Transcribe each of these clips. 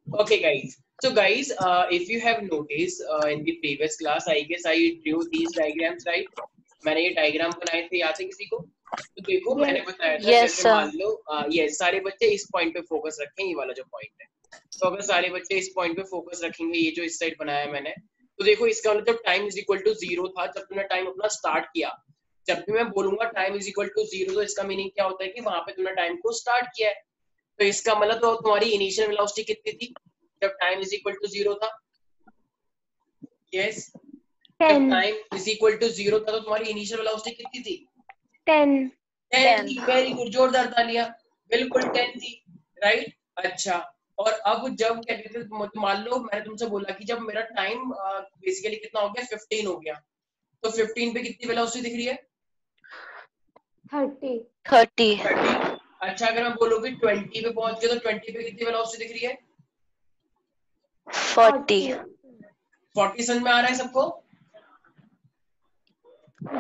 Okay, guys. So, guys, if you have noticed in the previous class, I guess I drew these diagrams, right? मैंने ये diagram बनाए थे, याद है किसी को? तो देखो, मैंने बताया था Yes, जैसे sir. मान लो ये सारे बच्चे इस पॉइंट पे फोकस रखें, ये वाला जो पॉइंट है। तो अगर सारे बच्चे इस पॉइंट पे फोकस रखेंगे, ये जो इस साइड बनाया मैंने, तो देखो इसका मतलब जब टाइम इज इक्वल टू 0 था, जब तुमने टाइम अपना स्टार्ट किया, जब भी मैं बोलूंगा टाइम इज इक्वल टू 0, तो इसका मीनिंग क्या होता है कि वहां पे तुमने टाइम को स्टार्ट किया है। तो इसका मतलब तो तुम्हारी इनिशियल वेलोसिटी कितनी थी जब टाइम इज इक्वल टू 0 था? यस, जब टाइम इज इक्वल टू 0 था तो तुम्हारी इनिशियल वेलोसिटी कितनी थी? 10 थी। वेरी गुड, जोरदार तालियां। बिल्कुल 10 थी, राइट। अच्छा, और अब जब क्या कहते हैं, मान लो मैंने तुमसे बोला कि जब मेरा टाइम बेसिकली कितना हो गया, 15 हो गया, तो 15 पे कितनी वेलोसिटी दिख रही है? 30. अच्छा, अगर मैं बोलूँ कि 20 पे पहुंच गया तो 20 पे कितनी वेलोसिटी दिख रही है? 40. 40 समझ में आ रहा है सबको?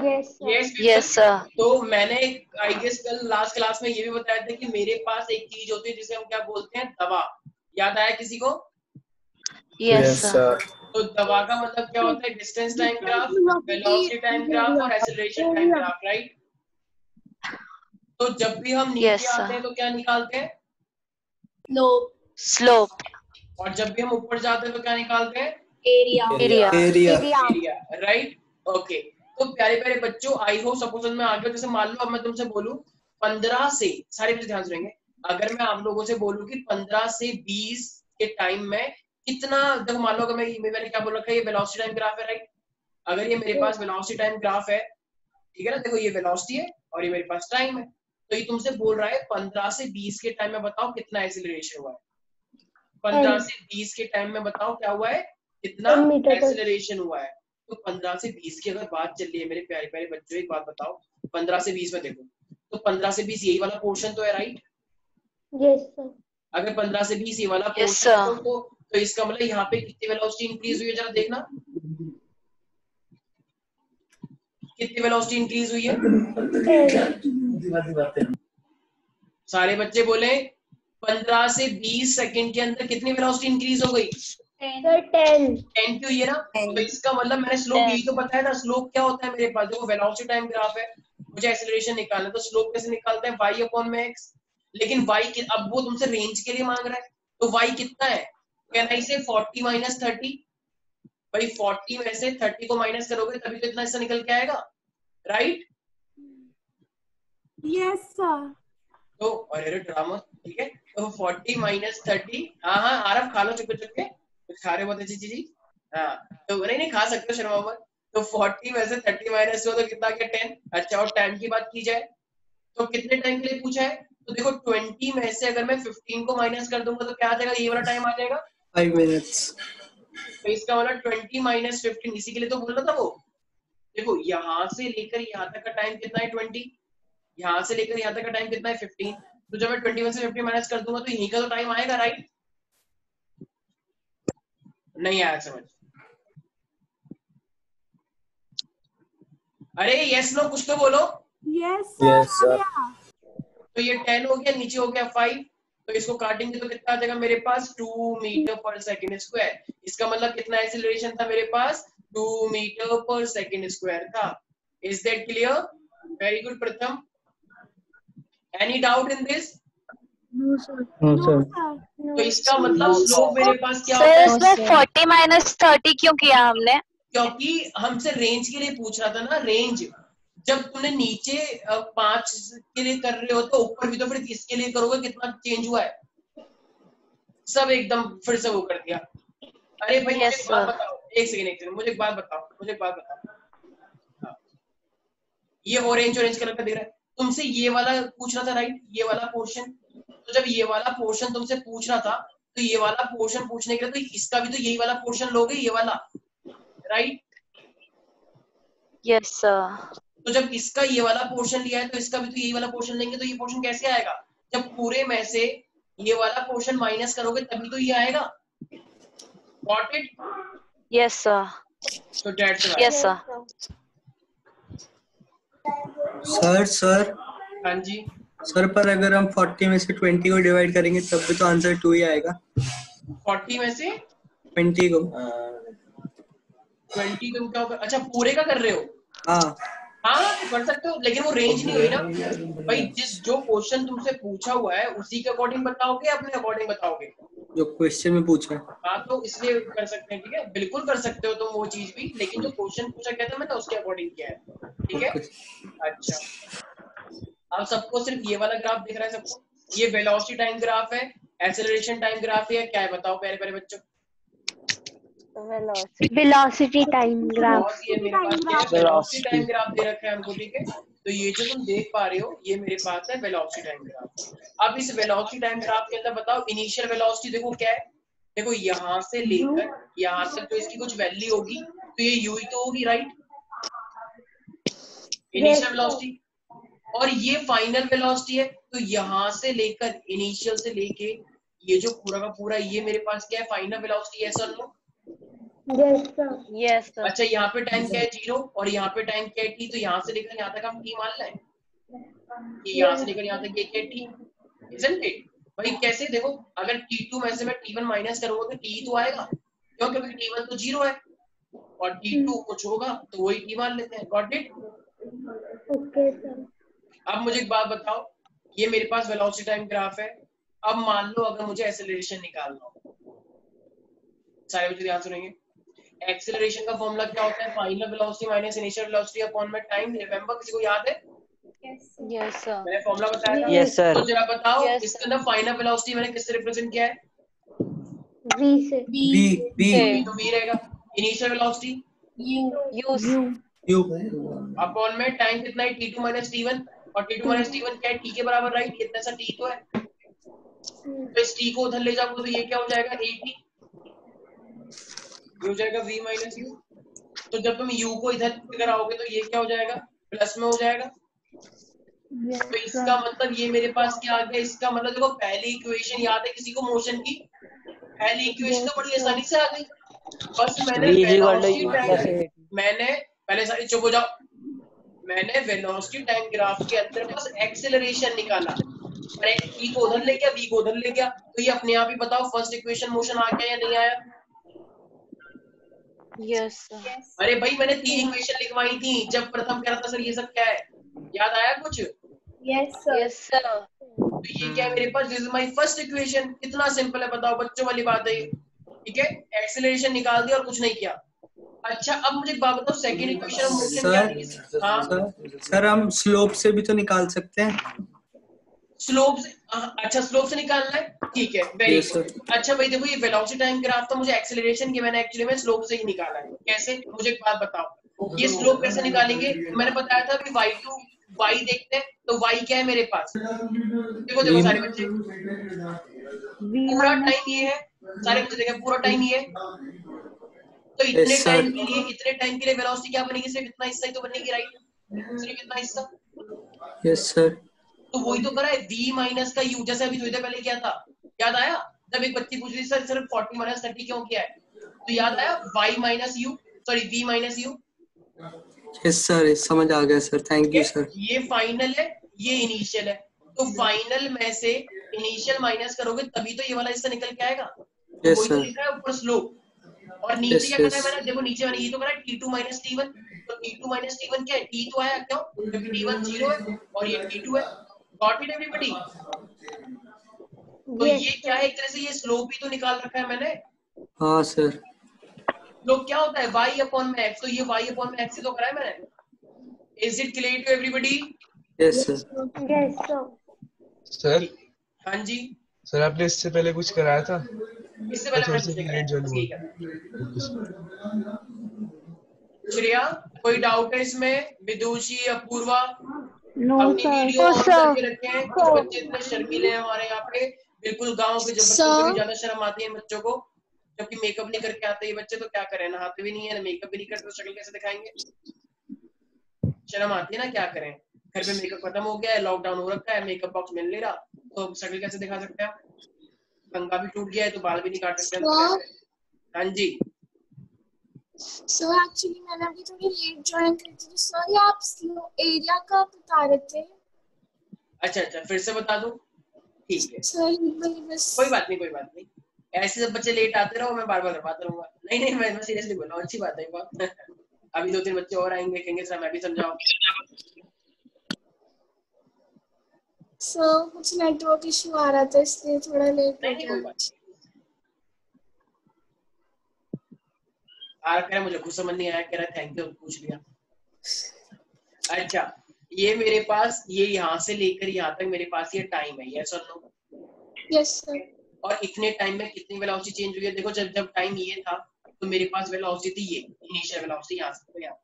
Yes, sir. तो मैंने आई गेस कल लास्ट क्लास में ये भी बताया था कि मेरे पास एक चीज होती है जिसे हम क्या बोलते हैं, दवा। याद आया किसी को? Yes, sir. तो दवा का मतलब क्या होता है? Distance time graph, velocity time graph और एक्सेलरेशन टाइम ग्राफ, राइट। तो जब भी हम नीचे Yes, sir. आते हैं तो क्या निकालते हैं? Slope. और जब भी हम ऊपर जाते हैं तो क्या निकालते हैं? Area. राइट। ओके, तो प्यारे प्यारे बच्चों, आई होप सपोज में आ गया। जैसे मान लो अब मैं तुमसे बोलूं 15 से, सारे बच्चे ध्यान सुनेंगे, अगर मैं आप लोगों से बोलूं कि 15 से 20 के टाइम में कितना, देखो मान लो अगर मैंने क्या बोल रखा है, ये वेलोसिटी टाइम ग्राफ है, राइट। अगर ये मेरे पास वेलोसिटी टाइम ग्राफ है, ठीक है ना, देखो ये वेलोसिटी है और ये मेरे पास टाइम है, तो ये तुमसे बोल रहा है 15 से 20 के टाइम में बताओ कितना एक्सीलरेशन हुआ है। 15 से 20 के टाइम में बताओ क्या हुआ है, कितना एक्सीलरेशन हुआ है। तो 15 से 20 की अगर बात चल रही है मेरे प्यारे प्यारे बच्चों, एक बात बताओ, 15 से 20 में देखो, तो 15 से 20 यही वाला पोर्शन तो है, राइट। अगर 15 से 20 ये वाला Yes, पोर्शन sir. है तो इसका मतलब यहाँ पे कितनी वेलोसिटी इंक्रीज हुई है, जरा देखना कितनी वेलोसिटी इंक्रीज हुई है। सारे बच्चे बोले 15 से 20 सेकंड के अंदर कितनी वेलोसिटी इंक्रीज हो गई? 10 की हुई है ना। तो इसका मतलब मैंने स्लोप यही तो बताया था। स्लोप क्या होता है मेरे पास, देखो वेलोसिटी टाइम ग्राफ है, मुझे एक्सेलरेशन निकालना है, तो स्लोप कैसे निकालते हैं? y अपॉन में x। लेकिन y अब वो तुमसे रेंज के लिए मांग रहा है, तो y कितना है? कैन आई से 40 माइनस 30। भाई 40 में से 30 को माइनस करोगे तभी तो इतना हिस्सा निकल के आएगा, राइट। Yes sir. तो अरे ड्रामा, ठीक है, तो 40 माइनस 30, हाँ हाँ आरव खा लो चुपके चुपके, कुछ खा रहे हो बहुत अच्छी चीज। हाँ, तो नहीं खा सकते हो, शर्मा मत। तो 40 में से 30 माइनस हुआ तो कितना गया? 10। अच्छा, और टाइम की बात की जाए तो कितने टाइम के लिए पूछा है? तो देखो 20 में से अगर मैं 15 को माइनस कर दूंगा तो क्या आ जाएगा? ये वाला टाइम आ जाएगा 5 minutes। तो इसका वाला 20 माइनस 15, इसी के लिए तो बोल रहा था वो। देखो यहाँ से लेकर यहाँ तक का टाइम कितना है? 20। यहाँ से लेकर यहाँ तक का टाइम कितना है? 15। तो जब मैं 21 से 50 माइनस कर दूंगा तो यहीं का तो टाइम आएगा, राइट। नहीं आया समझ? अरे यस नो कुछ तो बोलो। Yes Yes, sir. तो ये 10 हो गया, नीचे हो गया 5, तो इसको काटेंगे तो कितना आ जाएगा मेरे पास? 2 मीटर पर सेकंड स्क्वायर। इसका मतलब कितना एक्सीलरेशन था मेरे पास? 2 मीटर पर सेकंड स्क्वायर था। Is that clear? Very good Pratham. Any doubt in this? No, sir. तो इसका मतलब स्लोप मेरे पास क्या Sir, होता है? इसमें 40 minus 30 क्यों किया हमने? क्योंकि हमसे रेंज के लिए पूछ रहा था ना, रेंज। जब तुमने नीचे 5 के लिए कर रहे हो तो ऊपर भी तो फिर इसके लिए करोगे, कितना चेंज हुआ है? सब एकदम फिर से वो कर दिया। अरे भाई मुझे Yes, एक बात sir. बताओ, एक सेकंड, मुझे एक बात बताओ। हाँ, ये ऑरेंज कलर का दिख रहा है, तुमसे ये वाला पूछ रहा था, राइट, ये वाला पोर्शन। तो जब ये वाला पोर्शन तुमसे पूछ रहा था तो ये वाला पोर्शन पूछने के लिए तो इसका भी तो यही वाला पोर्शन लोगे, ये वाला, राइट। Yes, sir. तो जब इसका ये वाला पोर्शन लिया है तो इसका भी तो यही वाला पोर्शन लेंगे, तो ये पोर्शन कैसे आएगा? जब पूरे में से ये वाला पोर्शन माइनस करोगे तभी तो ये आएगा। Got it? Yes, sir. तो that's right. Yes, sir. Sir हाँ जी, सर, पर अगर हम 40 में से 20 को डिवाइड करेंगे तब भी तो आंसर 2 ही आएगा। 40 में से 20 को 20 तुम क्या अच्छा पूरे का कर रहे हो? हाँ हाँ तो कर सकते हो, लेकिन वो रेंज नहीं हुई ना भाई। जो क्वेश्चन तुमसे पूछा हुआ है उसी के अकॉर्डिंग बताओगे या अपने अकॉर्डिंग बताओगे? जो क्वेश्चन में पूछा है। हाँ तो इसलिए कर सकते हैं, ठीक है, बिल्कुल कर सकते हो तुम वो चीज भी, लेकिन जो क्वेश्चन पूछा गया था मैंने उसके अकॉर्डिंग किया है, ठीक है। अच्छा अब सबको सिर्फ ये वाला ग्राफ दिख रहा है सबको? ये वेलोसिटी टाइम ग्राफ है, एक्सेलरेशन टाइम ग्राफ है, क्या है बताओ प्यारे प्यारे बच्चों? Velocity time graph. और ये मेरे पास क्या है? वेलोसिटी टाइम ग्राफ दे रखा है हमको, ठीक है। तो ये जो तुम देख पा रहे हो ये मेरे पास है वेलोसिटी टाइम ग्राफ। अब इस वेलोसिटी टाइम ग्राफ के अंदर बताओ इनिशियल वेलोसिटी देखो क्या है। देखो यहाँ से लेकर यहाँ तक जो इसकी कुछ वैल्यू होगी तो ये यू ही तो होगी, राइट? Initial velocity. और ये फाइनल वेलोसिटी है, तो यहाँ से लेकर इनिशियल से लेके ये जो पूरा का पूरा ये मेरे पास क्या है? फाइनल वेलोसिटी है सर। लो यस सर। अच्छा यहाँ पे टाइम क्या है? 0, और यहाँ पे टाइम क्या है? t। तो यहाँ से लेकर यहाँ तक हम t मान लें कि यहाँ से लेकर यहाँ तक ये क्या t, isn't it? भाई कैसे देखो, अगर t2 में से मैं t1 माइनस करूंगा तो t तो आएगा, क्यों? क्योंकि t1 तो 0 है और t2 कुछ होगा तो वही t मान लेते हैं। Got it? Okay sir. अब मुझे एक बात बताओ, ये मेरे पास वेलोसिटी टाइम ग्राफ है। अब मान लो अगर मुझे एक्सेलरेशन निकालना हो, सारे बच्चे ध्यान सुनेंगे। एक्सेलरेशन का फॉर्मूला क्या होता है? Final velocity minus initial velocity upon में टाइम। रिमेंबर, किसी को याद है? Yes sir. मैंने फॉर्मूला बताया था। Yes sir. तो जरा बताओ Yes, इसके अंदर फाइनल वेलोसिटी मैंने किससे रिप्रेजेंट किया है? वी से। v तो v रहेगा। Initial velocity you. You upon में टाइम कितना है? t2 माइनस t1, और t2 माइनस t1 क्या है? t के बराबर, राइट? कितना सा t तो है, तो इस t को उधर ले जाओगे तो ये क्या हो जाएगा? at, ये हो जाएगा v माइनस u। तो जब तुम u को इधर लेकर आओगे तो ये क्या हो जाएगा? प्लस में हो जाएगा। तो इसका मतलब ये मेरे पास क्या आ गया? इसका मतलब देखो पहली इक्वेशन याद है किसी को मोशन की? पहली इक्वेशन तो बड़ी आसानी से आ गई। बस मैंने वेलोसिटी टाइम, मैंने पहले सारी चुप हो जाओ, मैंने वेलोसिटी टाइम ग्राफ के अंदर बस एक्सेलरेशन निकाला, अरे e को उधर ले गया, v को उधर ले गया, तो ये अपने आप ही बताओ फर्स्ट इक्वेशन मोशन आ गया या नहीं आया? यस। अरे भाई मैंने 3 इक्वेशन लिखवाई थी जब प्रथम कह रहा था सर ये सब क्या है, याद आया कुछ? Yes sir. तो ये क्या है मेरे पास? This is my first equation. कितना सिंपल है बताओ, बच्चों वाली बात है ये, ठीक है। एक्सेलरेशन निकाल दिया और कुछ नहीं किया। अच्छा अब मुझे एक बात बताओ, सेकंड इक्वेशन ऑफ मोशन क्या थी? हाँ सर हम स्लोप से भी तो निकाल सकते हैं। स्लोप से, अच्छा स्लोप से निकालना है, ठीक है, वेरी गुड। अच्छा भाई देखो ये वेलोसिटी टाइम ग्राफ था मुझे एक्सेलरेशन की, मैंने एक्चुअली में स्लोप से ही निकाला है। कैसे? मुझे एक बात बताओ, ये स्लोप कैसे निकालेंगे? मैंने बताया था कि y देखते हैं, तो y क्या है मेरे पास? देखो देखो सारे बच्चे, पूरा टाइम ये है, सारे बच्चे देखें पूरा टाइम ये है, तो इतने टाइम के लिए वेलोसिटी क्या बनेगी? सिर्फ इतना हिस्सा ही तो बनेगी, राइट? सिर्फ इतना हिस्सा। Yes sir. तो वही तो करा है, v माइनस का u, जैसे अभी थोड़ी देर पहले किया था, याद आया? जब एक बच्ची पूछ रही सर सिर्फ 40 माइनस 30 क्यों किया है, तो याद आया y minus u, sorry v minus u। Yes sir, समझ आ गया सर, थैंक यू सर। ये फाइनल है, ये इनिशियल है, तो फाइनल में से इनिशियल माइनस करोगे तभी तो ये वाला हिस्सा निकल के आएगा। तो वही तो लिखा है ऊपर स्लोप, और नीचे क्या करा है मैंने? देखो नीचे मैंने ये तो करा है t2 माइनस t1, तो t2 माइनस t1 क्या है? t तो आया, क्यों? क्योंकि t1 0 है और ये t2 है। Got it everybody? तो ये क्या है? एक तरह से ये स्लोप भी तो निकाल रखा है मैंने। हाँ सर। स्लोप क्या होता है? y अपॉन में x, तो ये y अपॉन में x ही तो करा है मैंने। Is it clear to everybody? Yes sir. Yes sir. हाँ जी सर आपने इससे पहले कुछ कराया था? इससे पहले थोड़ा मैंने सा कुछ लेट ज्वाइन कराया। हुआ। श्रेया कोई डाउट है इसमें? विदुषी, अपूर्वा? नो अपनी वीडियो ऑन सर। करके रखे हैं। कुछ बच्चे इतने शर्मीले हैं हमारे यहाँ पे, बिल्कुल गांव के जो बच्चों से भी ज्यादा शर्म आती है इन बच्चों को, जबकि मेकअप नहीं करके आते ये बच्चे, तो क्या करें, नहाते भी नहीं है, मेकअप भी नहीं करते, तो शक्ल कैसे दिखाएंगे? शर्म आती है ना, क्या करें, घर पे मेकअप खत्म हो गया है, लॉकडाउन हो रखा है, मेकअप बॉक्स मिल नहीं रहा, तो शक्ल कैसे दिखा सकते हैं? कंघा भी टूट गया है तो बाल भी नहीं काट सकते। हाँ जी सर एक्चुअली मैंने अभी थोड़ी लेट ज्वाइन की थी, सर ये आप स्लो एरिया का बता रहे थे? अच्छा फिर से बता दूं? ठीक है सर बस कोई बात नहीं। ऐसे सब बच्चे लेट आते रहो, मैं बार बार करवाता रहूंगा। नहीं नहीं, मैं सीरियसली बोल रहा हूँ, अच्छी बात है बहुत। अभी 2-3 बच्चे और आएंगे, कहेंगे सर मैं भी समझाओ। सर कुछ नेटवर्क इशू आ रहा था इसलिए थोड़ा लेट हो नहीं नहीं कोई गया। बात नहीं। कह रहा मुझे कुछ समझ नहीं आया, कह रहा थैंक यू पूछ लिया। अच्छा, ये मेरे पास ये यहाँ से लेकर यहाँ तक मेरे पास ये टाइम है, यस और नो? Yes sir. और इतने टाइम में कितनी वेलोसिटी चेंज हुई है? देखो जब टाइम ये था तो मेरे पास वेलोसिटी थी ये इनिशियल वेलोसिटी यहाँ से तो यहाँ।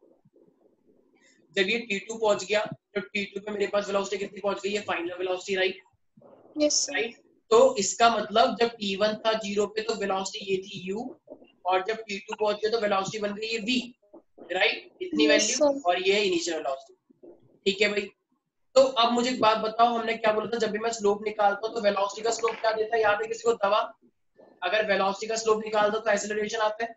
जब ये T2 पहुंच गया तो T2 पे मेरे पास वेलोसिटी कितनी पहुंच गई है? Final velocity, right? Yes sir. Right, तो इसका मतलब जब T1 था 0 पे तो वेलोसिटी ये थी u, और जब T2 पहुंच गया तो वेलोसिटी बन गई है v, राइट? इतनी Yes, वैल्यू, sir. और ये है इनिशियल वेलोसिटी। ठीक है भाई, तो अब मुझे एक बात बताओ, हमने क्या बोला था? जब भी मैं स्लोप निकालता हूँ तो वेलोसिटी का स्लोप क्या देता है? यहाँ पे किसी को दवा, अगर वेलोसिटी का स्लोप निकाल दो तो एक्सेलरेशन आता है,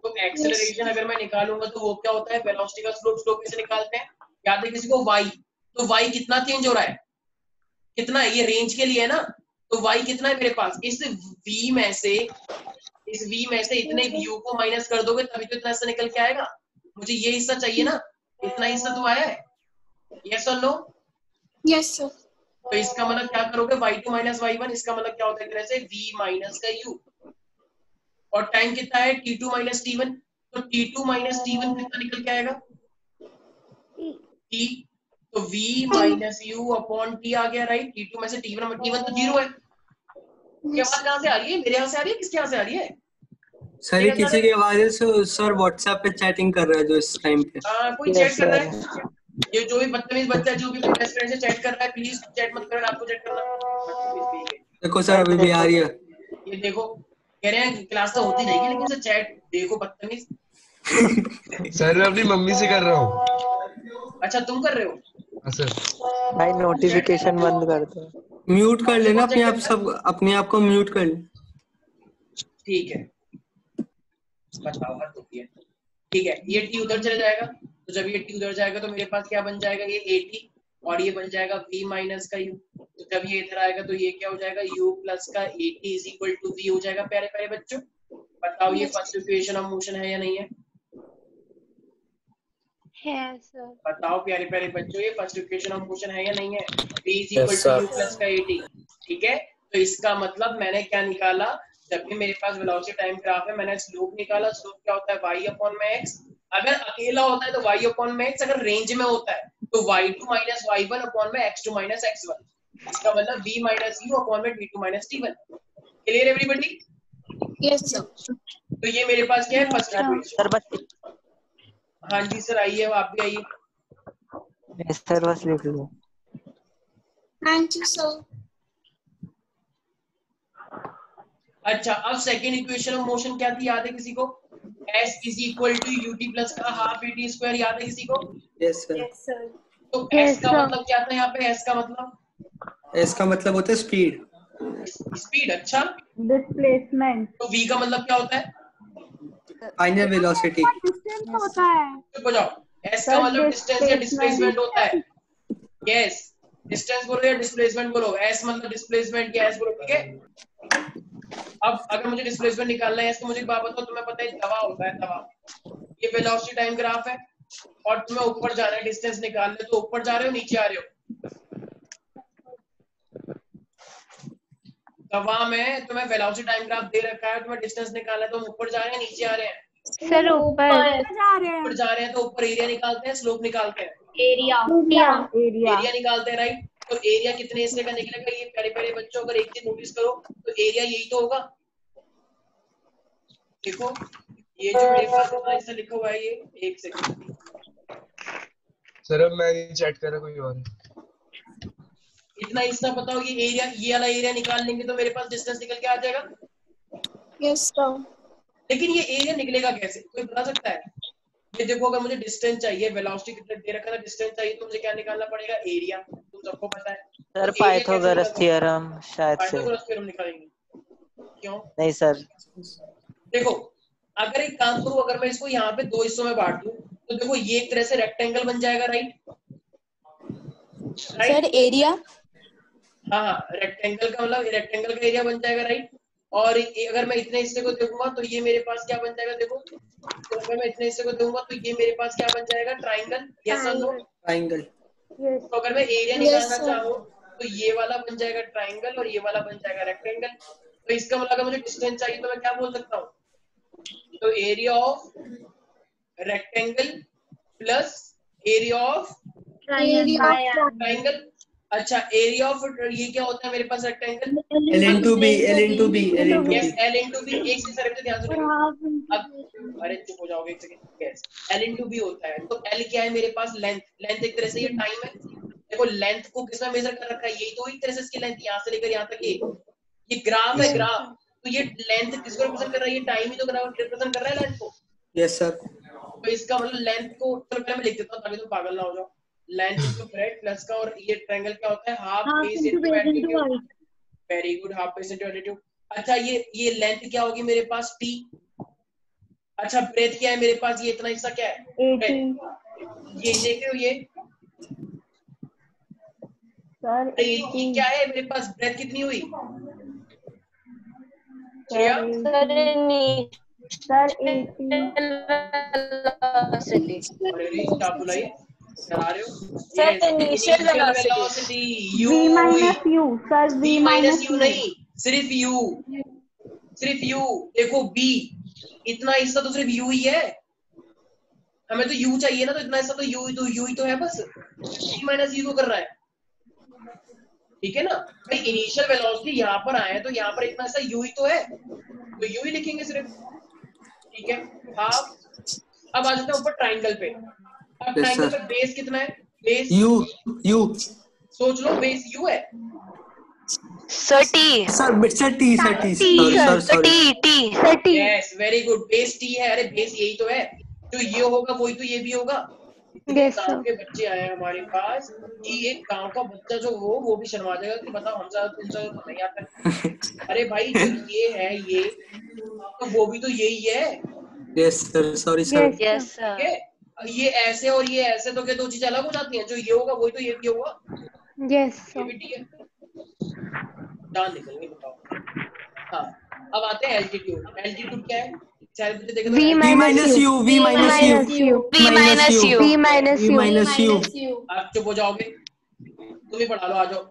तो एक्सेलरेशन अगर मैं निकालूंगा तो वो क्या होता है? वेलोसिटी का स्लोप कैसे निकालते हैं? याद है किसी को? y, तो y कितना चेंज हो रहा है? कितना है? ये रेंज के लिए है ना, तो y कितना है मेरे पास? इस v में से इतने u को माइनस कर दोगे तभी तो इतना हिस्सा निकल के आएगा। मुझे ये हिस्सा चाहिए ना, इतना हिस्सा तो आया है, यस और नो? Yes sir. तो इसका मतलब क्या करोगे? y2 माइनस y1, इसका मतलब क्या होता है? तरह से v माइनस का u, और टाइम कितना है? T2 माइनस T1, तो T2 माइनस T1 कितना निकल के आएगा? T, तो v minus u upon t आ गया, राइट? T2 में से T1 तो 0 है। ये आवाज कहाँ से आ रही है? मेरे यहाँ से आ रही है? किसके यहाँ से आ रही है? सर ये किसी की आवाज है, सर व्हाट्सएप पे चैटिंग कर रहा है जो इस टाइम पे। कोई चैट कर रहा है? ये जो भी बदतमीज बच्चा है जो भी अपने बेस्ट फ्रेंड से चैट कर रहा है, प्लीज चैट मत करो, आपको चैट करना। देखो सर अभी भी आ रही है। ये देखो, कह रहे हैं क्लास तो होती रहेगी लेकिन सर चैट देखो, बदतमीज। सर मैं अपनी मम्मी से कर रहा हूँ। अच्छा तुम कर रहे हो? हाँ सर। भाई नोटिफिकेशन बंद कर दो। म्यूट कर लेना अपने आप, सब अपने आप को म्यूट कर ले। ठीक है, बताओ हर होती है। ठीक है, ये t उधर चले जाएगा, तो जब ये t उधर जाएगा तो मेरे पास क्या बन जाएगा? ये 80, और ये बन जाएगा v माइनस का u। तो जब ये इधर आएगा तो ये क्या हो जाएगा? u प्लस का 80 इज इक्वल टू v हो जाएगा। प्यारे प्यारे बच्चों बताओ ये फर्स्ट इक्वेशन ऑफ मोशन है या नहीं है? है सर। बताओ प्यारे प्यारे बच्चों, ये फर्स्ट इक्वेशन ऑफ मोशन है या नहीं है? v is equal to u plus का 80। ठीक है, तो इसका मतलब मैंने क्या निकाला? जब भी मेरे पास वेलोसिटी टाइम ग्राफ है, मैंने स्लोप निकाला। स्लोप क्या होता है? y अपॉन में x। अगर अकेला होता है तो y अपॉन में x, अगर रेंज में होता है तो y2 माइनस y1 अपॉन में x2 माइनस x1। इसका मतलब v माइनस u अपॉन में t2 minus t1। Clear everybody? Yes sir. तो ये मेरे पास क्या है? First equation. सर बस हाँ जी सर, आइए, आप भी आइए। सर बस लिख लो। Thank you sir. अच्छा, अब सेकंड इक्वेशन ऑफ मोशन क्या थी? याद है किसी को? s is equal to ut plus का हाफ at स्क्वायर। याद है किसी को? Yes sir. Yes sir. तो s का मतलब क्या था यहाँ पे? s का मतलब, इसका मतलब होता है स्पीड। स्पीड। अच्छा, डिस्प्लेसमेंट। तो v का मतलब क्या होता है? Final velocity. डिस्टेंस होता है। चुप हो जाओ। s का मतलब डिस्टेंस या डिस्प्लेसमेंट होता है। यस, डिस्टेंस बोलो या डिस्प्लेसमेंट बोलो, s मतलब डिस्प्लेसमेंट या s बोलो। ठीक है, अब अगर मुझे डिस्प्लेसमेंट निकालना है तो मुझे एक बात बताओ, तुम्हें पता है दवा होता है, दवा। ये वेलोसिटी टाइम ग्राफ है और तुम्हें ऊपर जाना है डिस्टेंस निकालने, तो ऊपर जा रहे हो नीचे आ रहे हो? दवा में तुम्हें वेलोसिटी टाइम ग्राफ दे रखा है, तुम्हें डिस्टेंस निकालना है, तो ऊपर जा रहे हैं नीचे आ रहे हैं? सर ऊपर जा रहे हैं। ऊपर जा रहे हैं तो ऊपर एरिया निकालते हैं, स्लोप निकालते हैं, एरिया एरिया निकालते हैं, राइट? तो एरिया कितने हिस्से का निकलेगा? ये प्यारे प्यारे बच्चों अगर एक चीज नोटिस करो तो एरिया यही तो होगा। देखो ये जो मेरे पास इतना हिस्सा लिखा हुआ है, ये एक सेकंड सर अब मैं नहीं चैट कर रहा, कोई और है। इतना हिस्सा बताओ, ये एरिया, ये वाला एरिया निकाल लेंगे तो मेरे पास डिस्टेंस निकल के आ जाएगा। Yes sir. लेकिन ये एरिया निकलेगा कैसे? कोई बता सकता है? ये देखो, अगर मुझे डिस्टेंस चाहिए, वेलोसिटी कितना दे रखा है, डिस्टेंस चाहिए, तो मुझे क्या निकालना पड़ेगा? एरिया। तुम सबको पता है। सर पाइथागोरस थ्योरम शायद से। पाइथागोरस थ्योरम निकालेंगे। क्यों? नहीं सर। देखो, अगर एक काम करूं, अगर मैं इसको यहाँ पे दो हिस्सों में बांट दूं तो देखो ये एक तरह से रेक्टेंगल बन जाएगा, राइट? Sir area. हाँ, रेक्टेंगल का मतलब रेक्टेंगल का एरिया बन जाएगा, राइट? और अगर मैं इतने हिस्से को देखूंगा तो ये मेरे पास क्या बन जाएगा, देखो तो अगर मैं इतने हिस्से को दूंगा तो ये मेरे पास क्या बन जाएगा, ट्राइंगल, यस और नो। ट्राइंगल। तो अगर मैं एरिया निकालना चाहूँ तो ये वाला बन जाएगा ट्राइंगल और ये वाला बन जाएगा रेक्टेंगल। तो इसका मतलब अगर मुझे डिस्टेंस चाहिए तो मैं क्या बोल सकता हूँ, तो area of rectangle plus area of triangle. अच्छा एरिया ऑफ ये क्या होता है मेरे पास, rectangle L into B, L into B, L into yes B। L into B। एक से सर ध्यान सुनिए अब, अरे चुप हो जाओगे एक second. Yes L into B होता है। तो L क्या है मेरे पास, लेंथ। लेंथ एक तरह से ये टाइम है। देखो लेंथ को किसमें मेजर कर रखा है, यही तो एक तरह से इसकी लेंथ यहाँ से लेकर यहाँ तक ये ग्राफ है, ग्राफ। तो ये लेंथ किसको रिप्रेजेंट कर रहा है, ये टाइम ही तो रिप्रेजेंट कर रहा है लेंथ को। Yes sir. तो इसका मतलब लेंथ को, चलो पहले मैं लिख देता हूँ ताकि तुम पागल ना हो जाओ। लेंथ इनटू ब्रेड्थ प्लस का, और ये ट्रायंगल क्या होता है, half base into altitude. Very good, half base into altitude. अच्छा ये लेंथ क्या होगी मेरे पास, t। अच्छा ब्रेथ क्या है मेरे पास, ये इतना हिस्सा क्या है, 80 ये देख रहे हो ये सर, ये क्या है मेरे पास, ब्रेथ कितनी हुई श्रेया, सर 80 अरे स्टॉप बुलाइए, चला रहे हो sir initial velocity u v minus u sir, v v minus minus u u नहीं, सिर्फ u। देखो b इतना हिस्सा तो सिर्फ u ही है, हमें तो u चाहिए ना, तो इतना हिस्सा तो u ही तो है बस, v माइनस u को कर रहा है, ठीक है ना भाई। इनिशियल वेलोसिटी यहाँ पर आए तो यहाँ पर इतना हिस्सा u ही तो है, तो u ही लिखेंगे सिर्फ, ठीक है। हाफ। अब आ जाते हैं ऊपर ट्राइंगल पे। अब ट्राइंगल पे बेस कितना है, बेस U सोच लो, बेस u है sir T sir yes very good, base t है। अरे बेस यही तो है, जो ये होगा वही तो ये भी होगा। गांव के बच्चे आए हमारे पास कि एक गांव का बच्चा जो हो वो भी शर्मा जाएगा कि बताओ हमसे तुमसे तो नहीं आता। अरे भाई जो ये है ये तो वो भी तो यही है, yes sir, sorry sir. Yes ठीक है। ये ऐसे और ये ऐसे तो क्या दो चीजें अलग हो जाती हैं, जो ये होगा वही तो ये भी होगा, ये भी ठीक है, जान निकल गई बताओ। हाँ अब आते हैं एल्टीट्यूड। एल्टीट्यूड क्या है, शायद मुझे देखो V minus U, V minus U, V minus U, V minus U। आप चुप हो जाओगे, तुम ही पढ़ा लो, आ जाओ,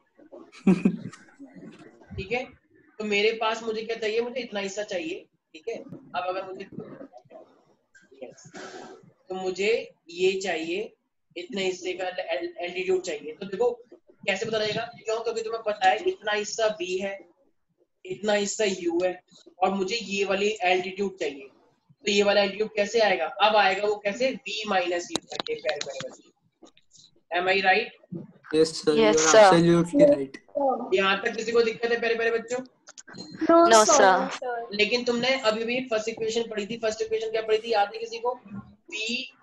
ठीक है। तो मेरे पास मुझे क्या चाहिए, मुझे इतना हिस्सा चाहिए, ठीक है। अब अगर मुझे तो मुझे ये चाहिए, इतने हिस्से का एल्टीट्यूड चाहिए। तो देखो कैसे पता लगेगा, क्यों, क्योंकि तुम्हें पता है इतना हिस्सा v है, इतना हिस्सा u है, और मुझे ये वाली एल्टीट्यूड चाहिए। तो ये वाला एल्टीट्यूड कैसे आएगा, अब आएगा वो कैसे, v माइनस u करके। Am I right? Yes sir, you Yes, are sir. Absolutely right. यहाँ तक किसी को दिक्कत है प्यारे बच्चों? No, sir. लेकिन तुमने अभी भी फर्स्ट इक्वेशन पढ़ी थी, फर्स्ट इक्वेशन क्या पढ़ी थी, याद है किसी को? v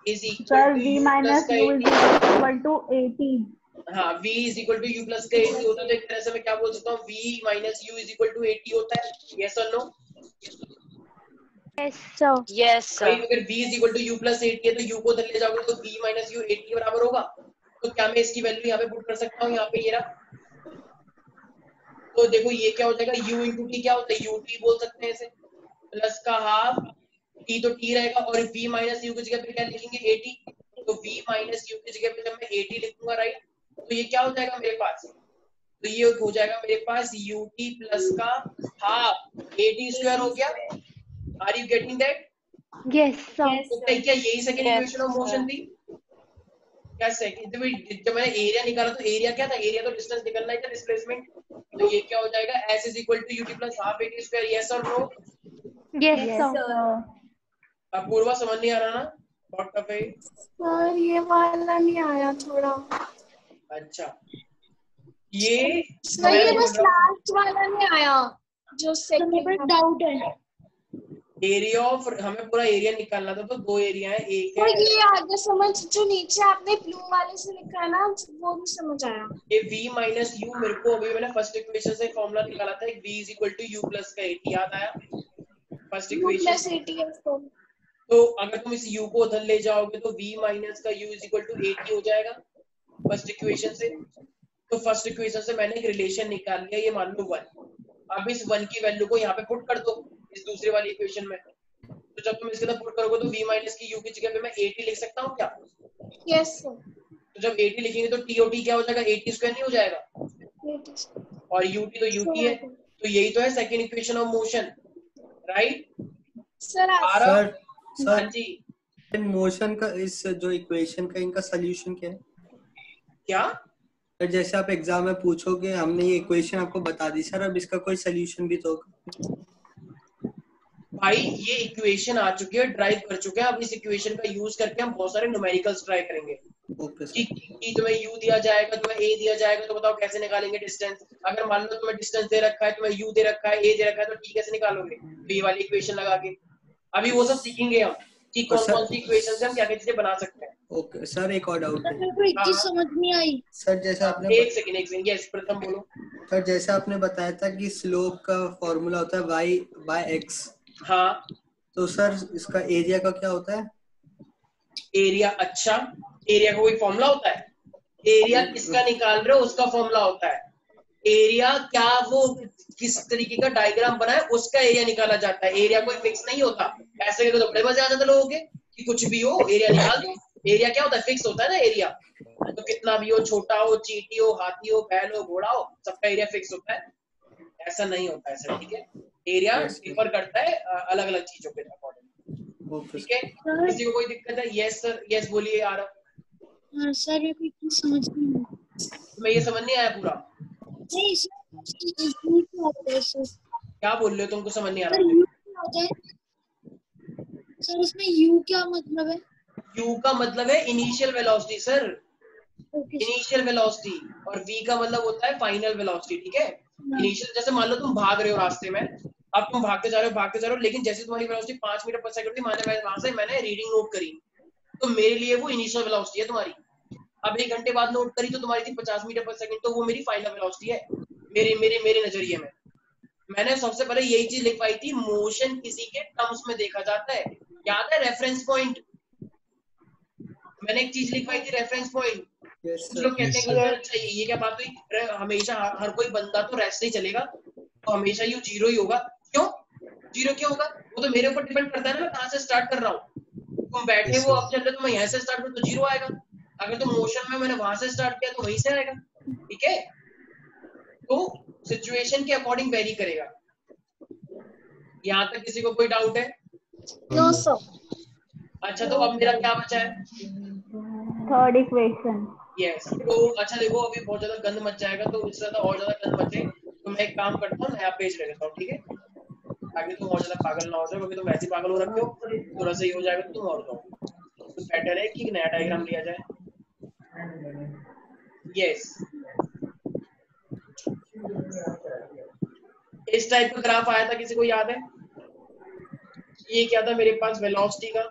is sir, equal to v u minus plus u is equal to 80 हाँ v is equal to U plus का 80 होता है। तो एक तरह से मैं क्या बोल सकता हूँ, v minus U is equal to 80 होता है, यस और नो? Yes, भाई sir. अगर v is equal to U plus 80 है तो u को उधर ले जाओगे तो v माइनस यू 80 के बराबर होगा। तो क्या मैं इसकी वैल्यू यहाँ पे पुट कर सकता हूँ, यहाँ पे ये रहा। तो देखो ये क्या हो जाएगा, u इंटू टी क्या होता है, ut बोल सकते हैं इसे, प्लस का हाफ, t तो t रहेगा, और v माइनस यू की जगह पे क्या लिखेंगे, 80। तो v माइनस यू की जगह पे जब मैं 80 लिखूंगा, राइट, तो ये क्या हो जाएगा मेरे पास, तो ये हो जाएगा मेरे पास ut प्लस का हाफ 80 स्क्वायर हो गया। Are you getting that? yes sir तो क्या यही सेकंड इक्वेशन ऑफ मोशन थी? क्या सेकंड, जब मैंने एरिया निकाला तो एरिया क्या था, एरिया तो डिस्टेंस निकलना ही था, डिस्प्लेसमेंट। तो ये क्या हो जाएगा, s is equal to ut plus half 80 square, yes और नो? yes sir अब पूर्वा समझ नहीं आ रहा ना, बहुत टफ है। सर ये वाला नहीं आया थोड़ा। अच्छा ये सर ये बस लास्ट वाला नहीं आया, जो सेकंड डाउट है। एरिया ऑफ, हमें पूरा एरिया निकालना था, तो दो एरिया है, एक और है ये आगे समझ, जो नीचे आपने ब्लू वाले से लिखा है ना, वो भी समझ आया। ये v माइनस यू, मेरे को अभी मैंने फर्स्ट इक्वेशन से फॉर्मूला निकाला था, v is equal to U plus का 80, याद आया फर्स्ट इक्वेशन? तो अगर तुम इस u को उधर ले जाओगे तो v माइनस का u इज इक्वल टू 80 हो जाएगा फर्स्ट इक्वेशन से। तो फर्स्ट इक्वेशन से मैंने एक रिलेशन निकाल लिया, ये मान लो 1, अब इस 1 की वैल्यू को यहाँ पे पुट कर दो इस दूसरे वाली इक्वेशन में। तो जब तुम इसके अंदर पुट करोगे तो v माइनस की u की जगह पे मैं 80 लिख सकता हूँ क्या? Yes sir. तो जब 80 लिखेंगे तो t और t क्या हो जाएगा? 80 स्क्वायर नहीं हो जाएगा? और ut तो ut है, तो यही तो है second equation of motion, right? Sir sir हाँ जी, मोशन का इस जो इक्वेशन का इनका सोल्यूशन क्या है? क्या? सर जैसे आप एग्जाम में पूछोगे हमने ये इक्वेशन आपको बता दी सर, अब इसका कोई सोल्यूशन भी तो होगा। भाई ये इक्वेशन आ चुकी है, ड्राइव कर चुके हैं, अब इस इक्वेशन का यूज करके हम बहुत सारे न्यूमेरिकल्स ट्राई करेंगे। ओके कि सर। तुम्हें u दिया जाएगा, तुम्हें a दिया जाएगा, तो बताओ कैसे निकालेंगे डिस्टेंस? अगर मान लो तुम्हें डिस्टेंस दे रखा है, तुम्हें u दे रखा है, a दे रखा है, तो t कैसे निकालोगे? तो ये वाली इक्वेशन लगा के अभी वो सब सीखेंगे हम कि कौन कौन सी इक्वेशन से हम क्या क्या चीजें बना सकते हैं। ओके सर, एक और डाउट है मेरे को एक चीज समझ नहीं आई। सर। जैसे आपने एक सेकंड यस प्रथम बोलो। सर जैसे आपने बताया था कि स्लोप का फॉर्मूला होता है y बाय x, हाँ, तो सर इसका एरिया का क्या होता है? एरिया, अच्छा एरिया का कोई फॉर्मूला होता है? एरिया किसका निकाल रहे हो उसका फॉर्मूला होता है। एरिया क्या वो किस तरीके का डायग्राम बना है उसका एरिया निकाला जाता है, एरिया कोई फिक्स नहीं होता। ऐसे करके तो बड़े मजे आ जाते लोगों के कि कुछ भी हो एरिया निकाल दो। एरिया क्या होता है? फिक्स होता है ना एरिया, तो कितना भी हो, छोटा हो, चींटी हो, हाथी हो, बैल हो, घोड़ा हो, सबका एरिया फिक्स होता है। ऐसा नहीं होता है सर, ठीक है? एरिया डिफर करता है अलग अलग चीजों के अकॉर्डिंग, ठीक है? किसी को कोई दिक्कत है? यस सर, यस बोलिए। आ रहा सर मेरे को एक चीज समझ नहीं आई। तुम्हें ये समझ नहीं आया पूरा? नहीं सर, क्या बोल रहे हो? तुमको समझ नहीं आ सर रहा? यू क्या होता है? सर इसमें यू क्या मतलब है? यू का मतलब है initial velocity sir, okay initial velocity, और वी का मतलब होता है फाइनल वेलोसिटी, ठीक है? इनिशियल, जैसे मान लो तुम भाग रहे हो रास्ते में, अब तुम भागते जा रहे हो, लेकिन जैसे तुम्हारी वेलोसिटी 5 मीटर पर सेकंड थी, वहां से मैंने रीडिंग नोट करी, तो मेरे लिए वो इनिशियल वेलोसिटी है तुम्हारी। अब 1 घंटे बाद नोट करी तो तुम्हारी थी 50 मीटर पर सेकंड, तो वो मेरी फाइनल वेलोसिटी है मेरे मेरे मेरे नजरिए में। मैंने सबसे पहले यही चीज लिख पाई थी, मोशन किसी के टर्म्स में देखा जाता है, याद है? रेफरेंस पॉइंट, मैंने एक चीज लिख पाई थी, रेफरेंस पॉइंट। कुछ लोग कहते हैं कि अच्छा ये क्या बात हुई, हमेशा हर कोई बंदा तो रेस्ट ही चलेगा, तो हमेशा ये जीरो ही होगा। क्यों जीरो क्यों होगा? वो तो मेरे ऊपर डिपेंड करता है ना, मैं कहाँ से स्टार्ट कर रहा हूँ। तुम बैठे हो अब चल रहे, तो मैं यहाँ से स्टार्ट करूँ तो जीरो आएगा, अगर तुम मोशन में मैंने वहां से स्टार्ट किया तो वहीं से आएगा, ठीक है? तो सिचुएशन के अकॉर्डिंग वेरी करेगा। यहाँ तक किसी को कोई डाउट है? No sir. अच्छा, तो अब मेरा क्या बचा है? Third equation. यस, तो अच्छा देखो, अभी बहुत ज्यादा गंद मच जाएगा, तो इससे ज्यादा और ज्यादा गंद मचे तो मैं एक काम करता हूँ, नया पेज ले लेता हूँ, ठीक है? ताकि तुम और ज्यादा पागल ना हो जाओ, क्योंकि तुम वैसे पागल हो रखे हो, थोड़ा सा ही हो जाएगा तो तुम और जाओ, तो बेटर है कि नया डायग्राम लिया जाए। यस, इस टाइप का ग्राफ आया था, किसी को याद है? ये क्या था मेरे पास? वेलोसिटी का,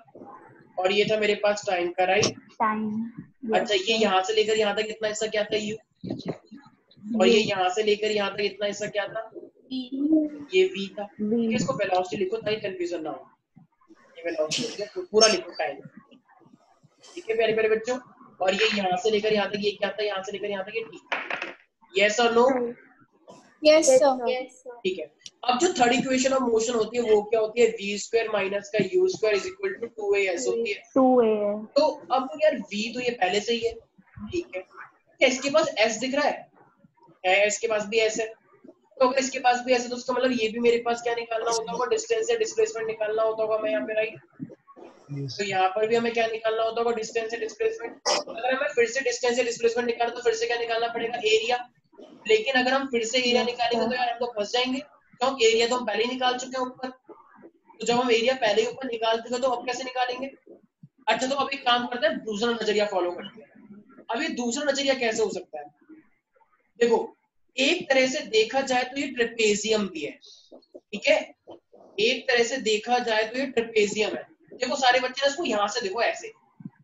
और ये था मेरे पास टाइम का, राइट? टाइम। अच्छा, ये यहाँ से लेकर यहाँ तक इतना हिस्सा क्या था? यू। और ये यहाँ से लेकर यहाँ तक इतना हिस्सा क्या था? ये v था। इसको वेलोसिटी लिखो ताकि कंफ्यूजन ना हो, ये वेलोसिटी पूरा लिखो टाइम, ठीक है प्यारे प्यारे बच्चों? और ये यहाँ से लेकर यहाँ तक ये क्या था? यहाँ से लेकर यहाँ तक ये t। यस और नो? Yes sir. ठीक है। अब जो थर्ड इक्वेशन ऑफ मोशन होती है वो क्या होती है? v स्क्वायर माइनस का u square is equal to 2as होती है। 2a। तो अब यार v तो ये पहले से ही है, ठीक है? क्या इसके पास s दिख रहा है? इसके पास भी s है, तो अगर इसके पास भी s है तो उसका मतलब ये भी मेरे पास क्या निकालना होता होगा? डिस्टेंस या डिस्प्लेसमेंट निकालना होता होगा मैं यहाँ पे, राइट? तो यहाँ पर भी हमें क्या निकालना होता होगा? डिस्टेंस या डिस्प्लेसमेंट। अगर हमें फिर से डिस्टेंस या डिस्प्लेसमेंट निकालना तो फिर से क्या निकालना पड़ेगा? एरिया। लेकिन अगर हम फिर से एरिया निकालेंगे तो यार हम लोग फंस जाएंगे, क्योंकि एरिया तो हम पहले ही निकाल चुके हैं ऊपर। तो जब हम एरिया पहले ही ऊपर निकाल चुके तो अब कैसे निकालेंगे? अच्छा, तो अब एक काम करते हैं, दूसरा नजरिया फॉलो करते हैं। अब ये दूसरा नजरिया कैसे हो सकता है? देखो, एक तरह से देखा जाए तो ये ट्रेपेजियम भी है, ठीक है? एक तरह से देखा जाए तो ये ट्रेपेजियम है। देखो सारे बच्चे ना इसको यहाँ से देखो, ऐसे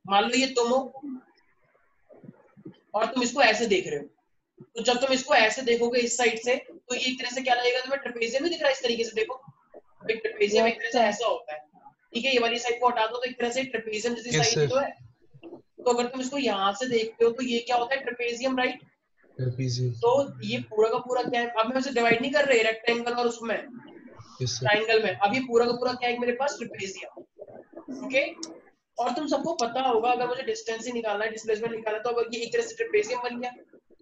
मान लो ये तुम हो और तुम इसको ऐसे देख रहे हो, तो जब तुम इसको ऐसे देखोगे इस साइड से तो ये एक तरह से क्या लगेगा तुम्हें? ट्रेपेजियम ही दिख रहा है इस तरीके से। देखो एक ट्रेपेजियम एक तरह से ऐसा होता है, ठीक है? ये वाली साइड को हटा दो तो एक तरह से ट्रेपेजियम जैसी साइड तो है। तो अगर तुम इसको यहाँ से देखते हो तो ये क्या होता है? Trapezium, right? ट्रेपीजियम। तो ये पूरा का पूरा क्या है, अब मैं उसे डिवाइड नहीं कर रहे रेक्टेंगल और उसमें यस सर। ट्राइंगल में, अब ये पूरा का पूरा क्या है मेरे पास, ट्रेपेजियम। ओके, और तुम सबको पता होगा अगर मुझे डिस्टेंस ही निकालना है, डिस्प्लेसमेंट निकालना है, तो अब ये एक तरह से ट्रेपेजियम बन गया।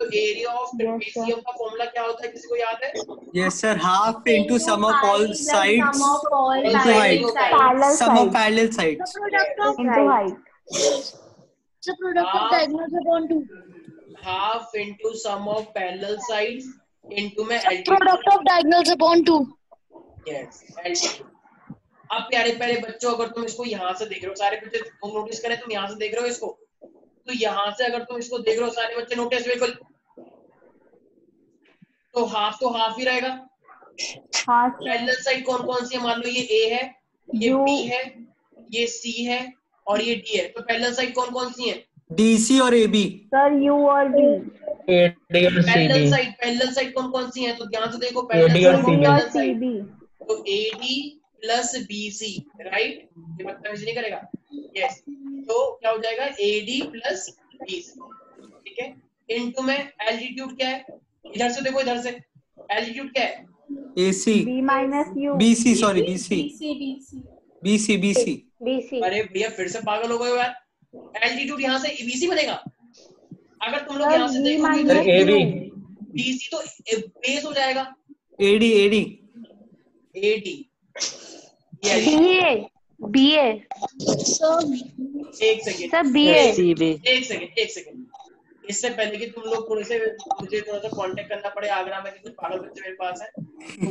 तो एरिया ऑफ ट्रेपेजियम का फॉर्मूला क्या होता है, किसी को याद है? Yes sir, half into sum of all sides कौन into सा height. नहीं होता है? Parallel sum of sides parallel sides. Product of into height. the product of diagonals upon 2. Half into sum of parallel sides into में Product of diagonals upon 2. Yes altitude. अब प्यारे प्यारे बच्चों, अगर तुम इसको यहाँ से देख रहे हो, सारे बच्चे तुम नोटिस करें, तुम यहाँ से देख रहे हो इसको, तो यहाँ से अगर तुम इसको देख रहे हो सारे बच्चे नोटिस, बिल्कुल, तो हाफ ही रहेगा। हाँ पैरेलल साइड कौन कौन सी है, मान लो ये ए है, ये U. बी है, ये सी है और ये डी है, तो पैरेलल साइड कौन कौन सी है? डीसी और एबी। सर U और B. AD और पैरेलल साइड कौन कौन सी है, तो ध्यान से देखो, AD और AB और पैरेलल साइड, CB. तो AD प्लस BC, राइट, ये बदतमीजी नहीं करेगा, यस, तो क्या हो जाएगा, AD प्लस BC, ठीक है। इनटू में एल्टीट्यूड क्या है, इधर से देखो, इधर से एल्टीट्यूड क्या है, AC B minus U. BC, sorry BC BC। अरे भैया फिर से पागल हो गए यार, एल्टीट्यूड यहाँ से BC बनेगा, अगर तुम लोग यहाँ से B देखोगे minus तो AB BC तो बेस हो जाएगा, AD AD, ये BA एक सेकेंड, सर BA एक सेकेंड, इससे पहले कि तुम लोग थोड़े से मुझे थोड़ा सा कांटेक्ट करना पड़े आगरा में, कि कुछ पागल बच्चे मेरे पास हैं, तो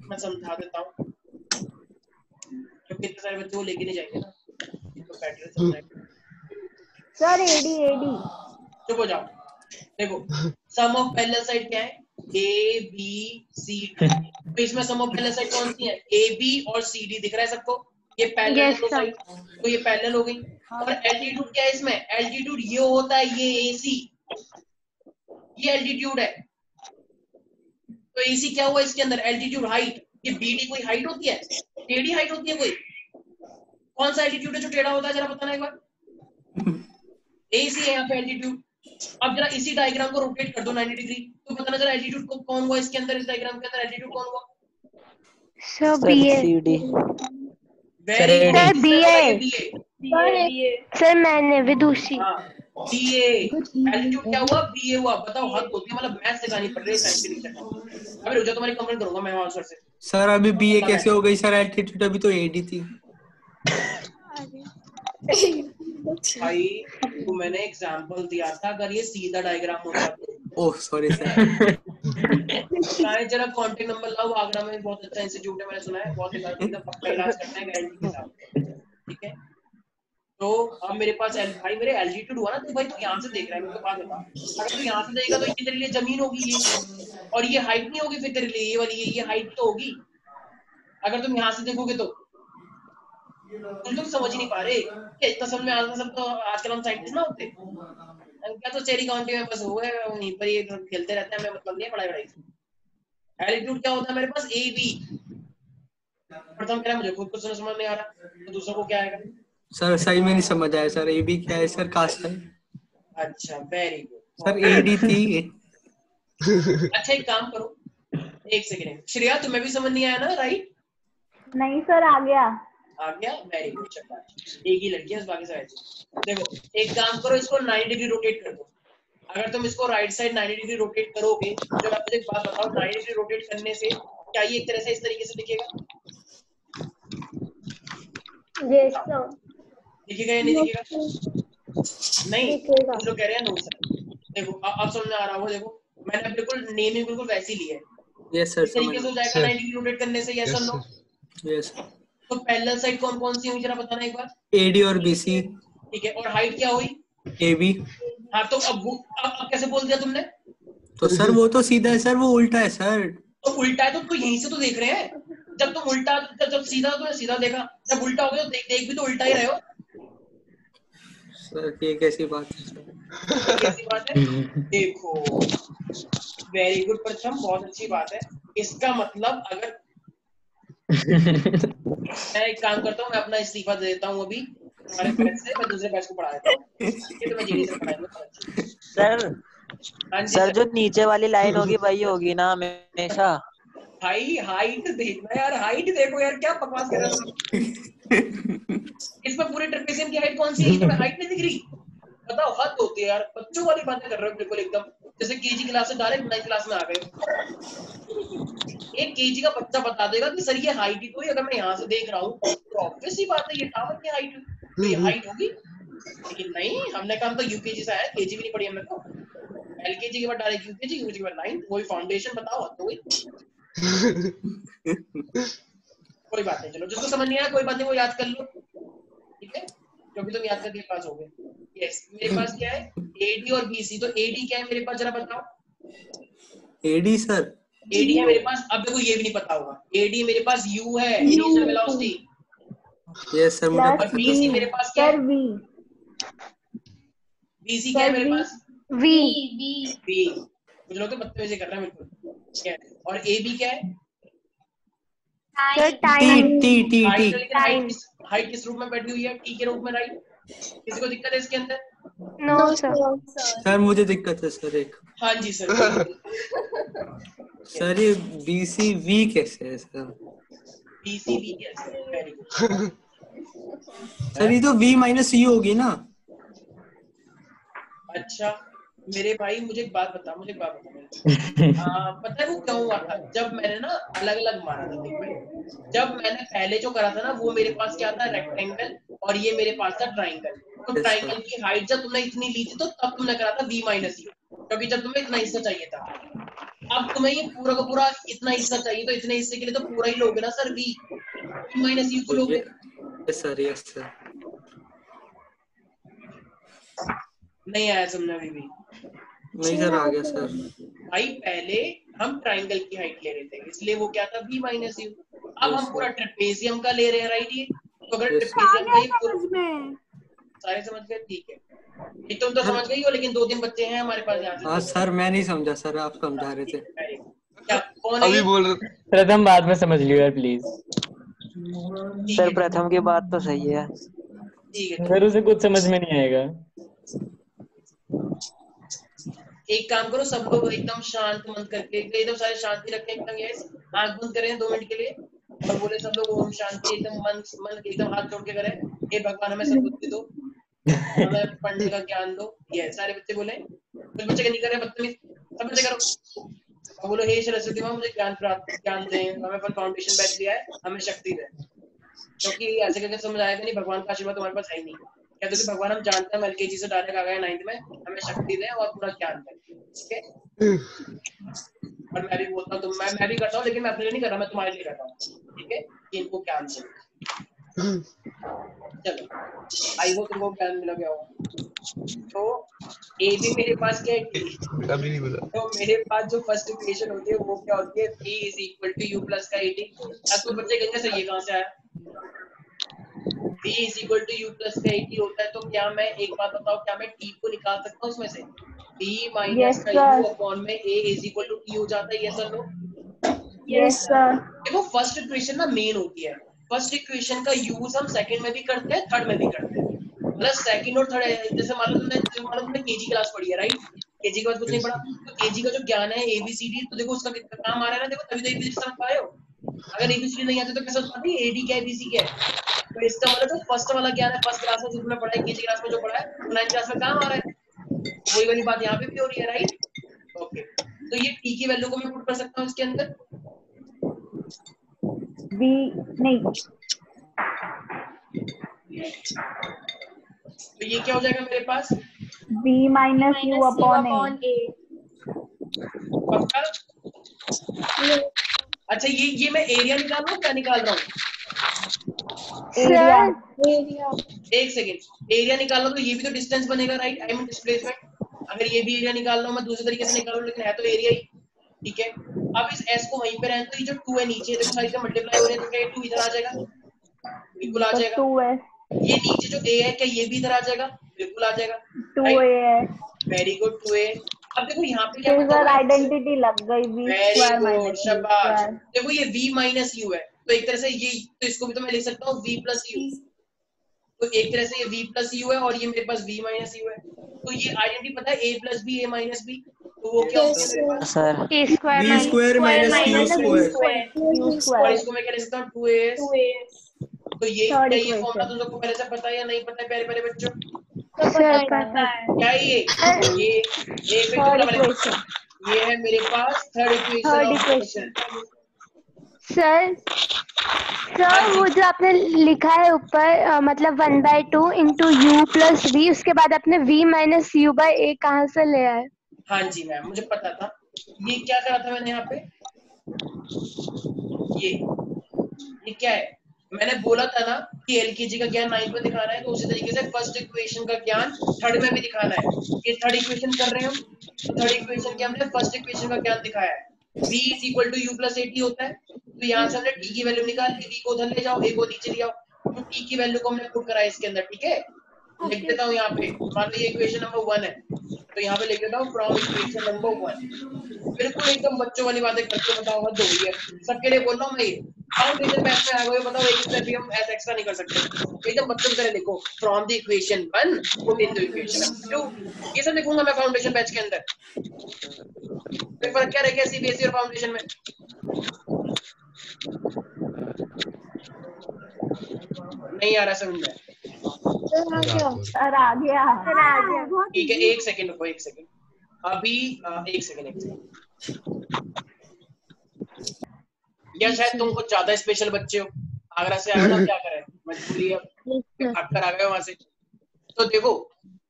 मैं समझा देता हूँ, क्योंकि इतने सारे बच्चे वो लेके नहीं जाएंगे ना, तो बैटरी समझाएंगे। Sir AD. चुप हो जाओ, देखो सम ऑफ पैरेलल साइड क्या है, ए बी सी डी, तो इसमें सम ऑफ पैरेलल साइड कौन सी है, ए बी और सी डी, दिख रहा है सबको, ये पैरेलल Yes, दो साइड, तो ये पैरेलल हो गई। और एल्टीट्यूड क्या है इसमें, एल्टीट्यूड ये होता है, ये AC, ये एल्टीट्यूड है, तो AC क्या हुआ इसके अंदर, एल्टीट्यूड, हाइट, ये BD कोई हाइट होती है, टेढ़ी हाइट होती है कोई, कौन सा एल्टीट्यूड है जो टेढ़ा होता है, जरा बताना एक बार। AC है यहाँ पे एल्टीट्यूड। अब जरा इसी डायग्राम को रोटेट कर दो 90 डिग्री, तो बताना जरा एल्टीट्यूड कौन हुआ इसके अंदर, इस डायग्राम के अंदर एल्टीट्यूड कौन हुआ, sir BA very BA sir मैंने विदुषी BA, एल्टीट्यूड क्या हुआ, BA हुआ, बताओ, हद होती है, मतलब मैथ सिखानी पड़ रही है साइंस के टीचर। अबे रुक जा, तुम्हारी कंप्लेंट करूंगा मैं वहां से। सर अभी BA कैसे हो गई सर, एल्टीट्यूड अभी तो AD थी। भाई तो मैंने एग्जांपल दिया था, अगर ये सीधा डायग्राम होता तो। Oh sorry sir. जरा कांटेक्ट नंबर लाओ, आगरा में बहुत अच्छा इंस्टीट्यूट है, मैंने सुना है, बहुत एकदम पक्का इलाज करना है गारंटी के साथ, ठीक है। तो अब मेरे पास भाई मेरे एल्टीट्यूड हुआ ना, तो भाई तू यहाँ से देख रहा है, मेरे को बात बता, अगर तू यहाँ से देखेगा तो ये तेरे लिए जमीन होगी ये, और ये हाइट नहीं होगी फिर तेरे लिए, ये वाली ये हाइट तो होगी, अगर तुम यहाँ से देखोगे तो तुम लोग समझ ही नहीं पा रहे, इतना समझ में आता सब, तो आजकल हम साइंटिस्ट ना होते क्या, तो चेरी काउंटी में बस हुए वहीं पर ये खेलते रहते हैं, हमें मतलब नहीं है पढ़ाई। एल्टीट्यूड क्या होता है मेरे पास, AB, प्रथम कह रहा मुझे खुद को समझ नहीं आ रहा, तो दूसरा को क्या आएगा सर, सही में नहीं समझ आया सर, AB क्या है सर, कास्ट है। अच्छा वेरी गुड सर AD थी। अच्छा एक काम करो, एक सेकेंड, श्रेया तुम्हें भी समझ नहीं आया ना, राइट? नहीं सर, आ गया। वेरी गुड, एक ही लड़की है, बाकी सब। देखो एक काम करो, इसको 90 डिग्री रोटेट कर दो, अगर तुम इसको राइट साइड 90 डिग्री रोटेट करोगे, जब आप मुझे एक बात बताओ, 90 डिग्री रोटेट करने से क्या ये एक तरह से इस तरीके से दिखेगा, दिखेगा या नहीं दिखेगा? नहीं, तुम लोग कह रहे हैं नो सर। देखो अब समझ में आ रहा हो, देखो मैंने बिल्कुल नेमिंग बिल्कुल वैसी ली है, यस सर, इस तरीके से हो जाएगा 90 डिग्री रोटेट करने से, यस और नो? यस। तो पैरेलल साइड कौन कौन सी हुई, जरा बताना एक बार। AD और BC। ठीक है, और हाइट क्या हुई, AB। हाँ तो अब कैसे बोल दिया तुमने? तो सर वो तो सीधा है सर, वो उल्टा है सर। तो उल्टा है तो यहीं से तो देख रहे हैं, जब तुम उल्टा, जब सीधा तो सीधा देखा, जब उल्टा हो गया तो देख भी तो उल्टा ही रहे हो सर। ये कैसी बात है सर? कैसी बात है, देखो वेरी गुड प्रथम, बहुत अच्छी बात है। इसका मतलब अगर मैं एक काम करता हूँ, मैं अपना इस्तीफा दे देता हूँ अभी हमारे बैच से, मैं दूसरे बैच को पढ़ा देता हूँ, तो मैं यही से पढ़ाऊंगा। सर हाँ जी सर सर। जो नीचे वाली लाइन होगी वही होगी ना हमेशा? हाइट देखना यार, हाइट देखो यार, क्या बकवास कर रहे हो तुम। इसमें पूरे ट्रेपेजियम की हाइट कौन सी है? तुम्हें हाइट नहीं दिख रही? बताओ, हद होती है यार, बच्चों वाली बातें कर रहे हो बिल्कुल एकदम, जैसे केजी क्लास से डायरेक्ट 9th क्लास में आ गए। एक केजी का बच्चा बता देगा कि सर ये हाइट ही कोई, अगर मैं यहाँ से देख रहा हूँ तो ऑब्वियस ही बात है ये टावर की हाइट, तो ये हाइट होगी। लेकिन नहीं, हमने कहा हम तो यूकेजी से आया, केजी भी नहीं पढ़ी हमने तो। एलकेजी के बाद डायरेक्ट यूकेजी, यूकेजी के बाद 9th, वही फाउंडेशन। बताओ, हद हो गई। कोई बात नहीं, चलो जिसको समझ नहीं आया कोई बात नहीं, वो याद कर लो, ठीक है, क्योंकि तुम याद करके पास हो गए। यस, मेरे पास क्या है? एडी और बीसी। तो एडी क्या है मेरे पास, जरा बताओ। एडी सर, एडी है मेरे पास। अब देखो ये भी नहीं पता होगा, एडी मेरे पास यू है, इनिशियल वेलोसिटी। यस सर मुझे और पता बीसी है। मेरे पास क्या है? Sir we. बीसी क्या है मेरे पास? वी। बी। कुछ लोग तो बदतमीजी कर रहे हैं बिल्कुल, ठीक है। और ए बी क्या है? Sir T time. T T height. T. लेकिन हाइट किस रूप में बैठी हुई है? टी के रूप में, राइट? किसी को दिक्कत है इसके अंदर? No sir. सर मुझे दिक्कत है सर एक। हाँ जी सर। सर ये बीसी वी कैसे है सर? बीसी बी कैसे? Very good. सर ये तो वी माइनस यू होगी ना? अच्छा मेरे भाई, मुझे एक बात बता पता है वो क्यों हुआ था? जब मैंने ना अलग अलग मारा था, देख भाई, जब मैंने पहले जो करा था ना, वो मेरे पास क्या था? रेक्टेंगल, और ये मेरे पास था ट्राइंगल। तो Yes, ट्राइंगल की हाइट जब तुमने इतनी ली थी तो तब तुमने करा था v माइनस यू, क्योंकि जब तुम्हें इतना हिस्सा चाहिए था। अब तुम्हें ये पूरा का पूरा इतना हिस्सा चाहिए, तो इतने हिस्से के लिए तो पूरा ही लोगे ना सर, v माइनस यू को लोगे। Yes sir. नहीं आया समझ अभी भी? नहीं सर, आ गया सर। भाई पहले हम ट्राइंगल की हाइट ले रहे थे, इसलिए वो क्या था? v minus you. अब हम पूरा ट्रेपेजियम का ले रहे हैं, राइट? ये तो अगर ट्रेपेजियम का ही पूरा सारे समझ गए, ठीक है। ये तुम तो समझ गई हो, लेकिन 2-3 बच्चे हैं हमारे पास यहाँ से। हाँ सर, मैं नहीं समझा सर, आप समझा रहे थे। क्या कौन है? अभी बोल प्रथम बाद में समझ लियो यार प्लीज। सर प्रथम की बात तो सही है। ठीक है, सर उसे कुछ समझ में नहीं आएगा। एक काम करो, सब लोग एकदम शांत मन करके, एकदम सारे शांति रखें, एकदम यस, आंख बंद करें 2 मिनट के लिए, और बोले सब लोग ओम शांति, एकदम मन एकदम हाथ जोड़ के करें, हे भगवान हमें सद्बुद्धि दो, हमें पढ़ने का ज्ञान दो। ये सारे बच्चे बोले, कुछ बच्चे नहीं कर रहे, बदतमीज, सब बच्चे करो, और बोलो हे सरस्वती माँ मुझे ज्ञान दें, हमें पर फाउंडेशन बैच दिया है, हमें शक्ति दे, क्योंकि ऐसे करके समझ आएगा नहीं, भगवान का आशीर्वाद तुम्हारे पास है ही नहीं। कहते कि भगवान हम जानते हैं एलकेजी से डायरेक्ट आ गए 9th में, हमें शक्ति दे और पूरा ज्ञान दे, ठीक है। और मैं भी बोलता हूँ, तो मैं भी करता हूँ, लेकिन मैं अपने लिए नहीं कर रहा, मैं तुम्हारे लिए कर रहा हूँ, ठीक है, कि इनको ज्ञान दे। चलो, आई होप तुमको ज्ञान मिला गया होगा। तो ए भी मेरे पास क्या है? अभी नहीं बोला। तो मेरे पास जो फर्स्ट इक्वेशन होती है वो क्या होती है? v is equal to U plus का 80। अब तो बच्चे कहेंगे सर ये कहाँ से आया? v is equal to U plus का 80 होता है, तो क्या मैं एक बात बताओ, क्या मैं t को निकाल सकता हूँ उसमें से? v माइनस का u अपॉन में a is equal to t हो जाता है, यस और नो? Yes sir. देखो फर्स्ट इक्वेशन ना मेन होती है, फर्स्ट इक्वेशन का यूज हम सेकंड में भी करते हैं, थर्ड में भी करते हैं। मतलब सेकंड और थर्ड, जैसे मान लो तुमने केजी क्लास पढ़ी है, राइट? केजी के बाद कुछ नहीं पढ़ा, तो केजी का जो ज्ञान है एबीसीडी, तो देखो उसका कितना काम आ रहा है ना, देखो तभी तो एबीसीडी समझ पाए हो। अगर एबीसीडी नहीं आती तो कैसे समझ पाती? एडी क्या है, बीसी क्या है? तो इसका मतलब जो फर्स्ट वाला ज्ञान है फर्स्ट क्लास में जो तुमने पढ़ा है, केजी क्लास में जो पढ़ा है, वो 9th क्लास में काम आ रहा है। वही वाली बात यहाँ पे भी हो रही है, राइट? ओके, तो ये टी की वैल्यू को मैं पुट कर सकता हूँ इसके अंदर, बी नहीं, तो ये क्या हो जाएगा मेरे पास? b माइनस यू अपॉन ए। पक्का? अच्छा, ये मैं एरिया निकाल रहा हूँ, क्या निकाल रहा हूँ? एरिया। एक सेकेंड, एरिया निकाल रहा हूँ तो ये भी तो डिस्टेंस बनेगा, राइट? I mean displacement. अगर ये भी एरिया निकाल रहा हूँ मैं दूसरे तरीके से निकाल रहा हूँ, लेकिन है तो एरिया ही, ठीक है। अब इस s को वहीं पे रहने तो ये जो 2 है नीचे, देखो साइड से मल्टीप्लाई हो रहे हैं, तो क्या ये 2 इधर आ जाएगा? बिल्कुल आ जाएगा। 2s। ये नीचे जो a है, क्या ये भी इधर आ जाएगा? बिल्कुल आ जाएगा। 2a है। Very good, 2a। अब देखो यहाँ पे क्या फिर आइडेंटिटी लग गई, v square very good, minus शाबाश। देखो ये v माइनस यू है, तो एक तरह से ये, तो इसको भी तो मैं लिख सकता हूँ v प्लस यू। तो एक तरह से ये v प्लस यू है और ये मेरे पास v माइनस यू है। तो ये आइडेंटिटी पता है a plus B a minus B, तो वो क्या होता है मेरे पास sir A square B minus square minus Q square. Q और स्क्वायर इसको मैं क्या लिख सकता हूँ 2as। तो ये Third क्या ये equation. फॉर्मूला तुम सबको पहले से पता है या नहीं पता है प्यारे प्यारे बच्चों? सर पता है। क्या है ये एक मिनट थर्ड वाले इक्वेशन ये है मेरे पास third equation third of equation sir sir वो जो आपने लिखा है ऊपर मतलब 1/2 इंटू यू प्लस वी, उसके बाद आपने v माइनस यू बाय ए कहाँ से ले आए? हाँ जी मैम मुझे पता था। ये क्या करा था मैंने यहाँ पे, ये क्या है, मैंने बोला था ना कि एलकेजी का ज्ञान 9th में दिखाना है, तो उसी तरीके से फर्स्ट इक्वेशन का ज्ञान थर्ड में भी दिखाना है। ये थर्ड इक्वेशन कर रहे हैं हम, तो थर्ड इक्वेशन के हमने फर्स्ट इक्वेशन का ज्ञान दिखाया है। v is equal to U plus A T होता है, तो यहाँ से हमने t की वैल्यू निकाल ली, v को उधर ले जाओ, a को नीचे ले आओ, तो t की वैल्यू को हमने पुट करा इसके अंदर। ठीक है, लिख देता हूँ यहाँ पे, मान लो ये इक्वेशन नंबर 1 है, तो यहाँ पे लिख देता हूँ फ्रॉम इक्वेशन नंबर 1। बिल्कुल एकदम बच्चों वाली बातें करके बताओ, हद हो गई है सबके लिए बोल रहा हूँ मैं। ये फाउंडेशन बैच में आ गए, बताओ एक स्टेप भी हम ऐसा एक्स्ट्रा नहीं कर सकते, एकदम बच्चों की तरह लिखो from the equation 1 put in the equation 2, ये सब लिखूंगा मैं फाउंडेशन बैच के अंदर। फिर फर्क क्या रह गया सीबीएसई और फाउंडेशन में? नहीं आ रहा समझ में? सर आ गया ठीक है, एक सेकंड रुको, एक सेकंड अभी एक सेकंड। या शायद तुम कुछ ज्यादा स्पेशल बच्चे हो, आगरा से आए हो ना, क्या करें मजबूरी है, भाग कर आ गए वहां से। तो देखो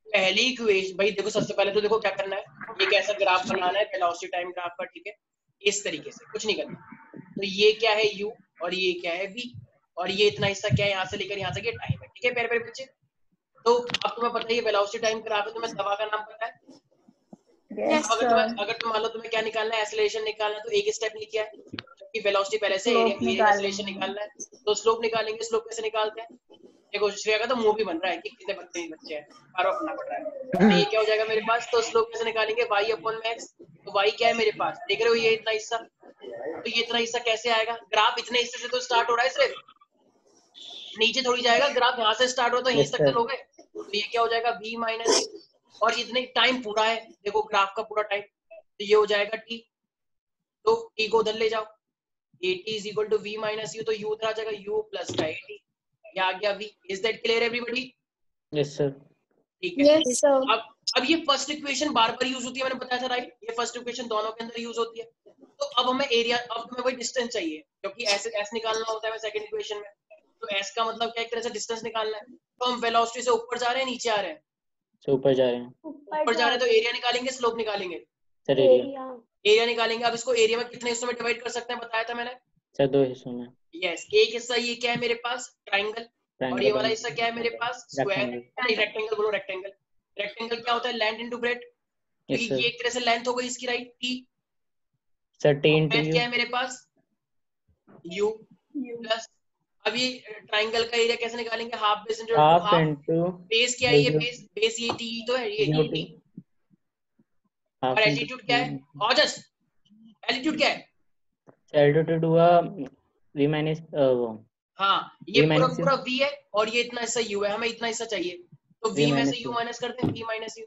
पहली इक्वेशन भाई, देखो सबसे पहले तो देखो क्या करना है, एक ऐसा ग्राफ बनाना है वेलोसिटी टाइम ग्राफ का, ठीक है, इस तरीके से, कुछ नहीं करना। तो ये क्या है u और ये क्या है v, और ये इतना हिस्सा क्या है यहाँ से लेकर यहाँ तक ये टाइम है। ठीक है प्यारे प्यारे बच्चे, तो अब तुम्हें पता है ये वेलोसिटी टाइम ग्राफ है, तुम्हें दवा का नाम पता है? अगर तुम मान लो तुम्हें क्या निकालना है, एक्सेलरेशन निकालना है, तो एक स्टेप नहीं किया है, क्योंकि वेलोसिटी पहले से एरिया एक्सेलरेशन निकालना है, तो स्लोप निकालेंगे। स्लोप कैसे निकालते हैं? देखो श्रेया का तो मुंह भी बन रहा है कि कितने बच्चे हैं, पारो अपना पड़ रहा है। तो ये क्या हो जाएगा मेरे पास, तो स्लोप कैसे निकालेंगे, y अपॉन मैक्स। तो y क्या है मेरे पास, देख रहे हो ये इतना हिस्सा, तो ये इतना हिस्सा कैसे आएगा, ग्राफ इतने हिस्से से तो स्टार्ट हो रहा है, सिर्फ नीचे थोड़ी जाएगा, ग्राफ यहाँ से स्टार्ट हो तो यहीं तक तो लोगे। तो ये क्या हो जाएगा v माइनस, और इतने टाइम पूरा है, देखो ग्राफ का पूरा टाइम, तो ये हो जाएगा t, तो t को उधर ले जाओ, at is equal to v minus u, तो u उधर आ जाएगा, u प्लस का at, ये आ गया v। Is that clear everybody? Yes sir. ठीक है, yes, अब ये फर्स्ट इक्वेशन बार बार यूज होती है, मैंने बताया था राइट, ये फर्स्ट इक्वेशन दोनों के अंदर यूज होती है। तो अब हमें एरिया, अब हमें वही डिस्टेंस चाहिए, क्योंकि ऐसे एस निकालना होता है सेकंड इक्वेशन में, तो एस का मतलब क्या, एक तरह से डिस्टेंस निकालना है। तो हम वेलोसिटी से ऊपर जा रहे हैं नीचे आ रहे हैं, ऊपर जा रहे हैं। ऊपर जा रहे हैं, तो एरिया निकालेंगे स्लोप निकालेंगे, सर एरिया निकालेंगे। अब इसको एरिया में कितने हिस्सों में डिवाइड कर सकते हैं, बताया था मैंने सर 2 हिस्सों में। यस, एक हिस्सा ये क्या है मेरे पास, ट्राइंगल, और ये वाला हिस्सा क्या है मेरे पास, स्क्वायर, नहीं रेक्टेंगल बोलो, रेक्टेंगल। रेक्टेंगल क्या होता है, लेंथ इनटू ब्रेड्थ, क्योंकि ये एक तरह से लेंथ हो गई इसकी, right, t sir t into क्या है मेरे पास, u प्लस, अब ये ट्राइंगल का एरिया कैसे निकालेंगे, half base into half into base, क्या है ये बेस ये t तो है, ये t, और एल्टीट्यूड क्या है, और जस्ट एल्टीट्यूड क्या है, एल्टीट्यूड हुआ v माइनस वो, हाँ ये पूरा v है, और ये इतना हिस्सा u है, हमें इतना हिस्सा चाहिए, तो v में से u माइनस करते हैं, v माइनस u।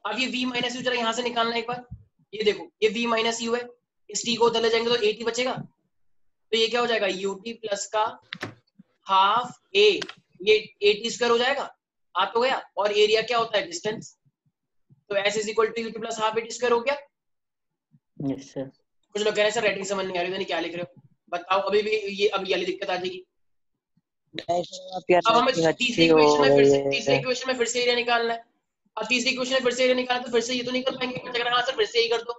अब ये v माइनस u जरा यहाँ से निकालना एक बार, ये देखो ये v माइनस u है, इस t को उधर ले जाएंगे तो at बचेगा, तो ये क्या हो जाएगा, ut प्लस का हाफ a, ये at स्क्वायर हो जाएगा, आ तो गया, और एरिया क्या होता है, डिस्टेंस, तो s is equal to ut plus half at square हो गया। Yes sir. कुछ लोग कह रहे हैं सर रेटिंग समझ नहीं आ रही, तो नहीं क्या लिख रहे हो बताओ, अभी भी ये अभी वाली दिक्कत आ जाएगी। अब हमें तीसरी इक्वेशन में फिर से एरिया निकालना है, अब तीसरी इक्वेशन में फिर से एरिया निकालना, तो फिर से ये तो नहीं कर पाएंगे, अगर हाँ सर फिर से यही कर दो,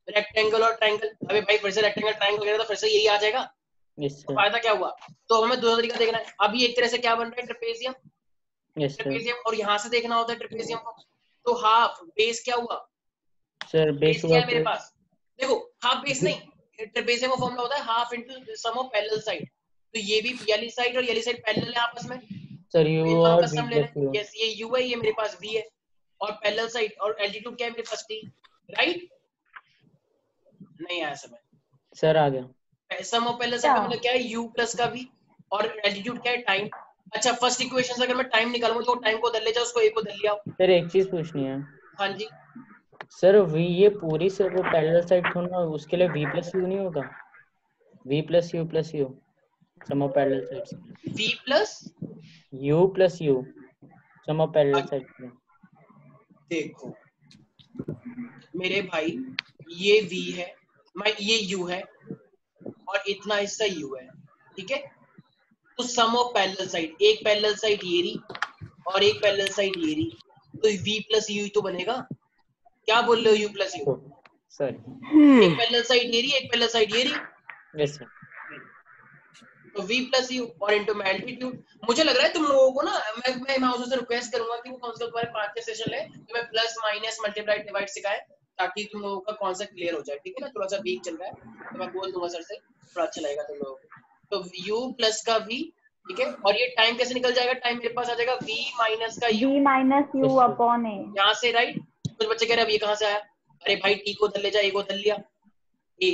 रेक्टेंगल और ट्रायंगल, अबे भाई फिर से रेक्टेंगल ट्रायंगल वगैरह, तो फिर से यही आ जाएगा, तो फायदा क्या हुआ। तो हमें दो तरीका देखना है, अभी एक तरह से क्या बन रहा है, ट्रेपेजियम, ट्रेपेजियम, और यहाँ से देखना होता है ट्रेपेजियम को, तो हाफ बेस क्या हुआ सर, बेस क्या है मेरे पास, देखो हाफ बेस नहीं, ट्रेपेजियम का फॉर्मूला होता है half into sum of parallel side, तो ये भी वाली साइड और वाली साइड पैरेलल है आपस में, सर u और v, यस ये u है, ये मेरे पास v है, और पैरेलल साइड, और एल्टीट्यूड क्या है मेरे पास t, राइट, नहीं आया समझ सर आ गया। सम ऑफ पैरेलल साइड का मतलब क्या है, u प्लस का v, और एल्टीट्यूड क्या है, टाइम, अच्छा फर्स्ट इक्वेशन से अगर मैं टाइम निकालूंगा तो टाइम को उधर ले जाओ, उसको ए को उधर ले आओ। सर एक चीज पूछनी है हाँ जी सर, वी ये पूरी से वो पैरेलल साइड थोड़ा ना, उसके लिए v प्लस यू नहीं होगा? v plus U sum of parallel sides, v plus u plus U sum of parallel sides. देखो मेरे भाई ये v है, मैं ये u है और इतना हिस्सा u है, ठीक है। तो सम ऑफ पैरेलल साइड, एक पैरेलल साइड ये रही और एक पैरेलल साइड ये रही, तो v प्लस यू तो बनेगा। क्या बोल रहे हो u प्लस यू? सर एक पैरेलल साइड ये रही, एक पैरेलल साइड ये रही, यस सर। तो v प्लस यू और इनटू एल्टीट्यूड। मुझे लग रहा है तुम लोगों को ना, मैं माउस से रिक्वेस्ट करूंगा कि वो कम से कम तुम्हारे 5 के सेशन ले, तुम्हें प्लस माइनस मल्टीप्लाई डिवाइड सिखाए ताकि तुम लोगों का कॉन्सेप्ट क्लियर हो जाए, ठीक है ना। थोड़ा सा वीक चल रहा है तो मैं बोल दूंगा सर से, थोड़ा अच्छा लगेगा तुम लोगों को। तो u प्लस का v, ठीक है, और ये टाइम कैसे निकल जाएगा? टाइम मेरे पास आ जाएगा v माइनस का u, v minus U upon A. यहाँ से राइट। कुछ बच्चे कह रहे हैं अब ये कहाँ से आया? अरे भाई t को उधर ले जा, a को उधर लिया, a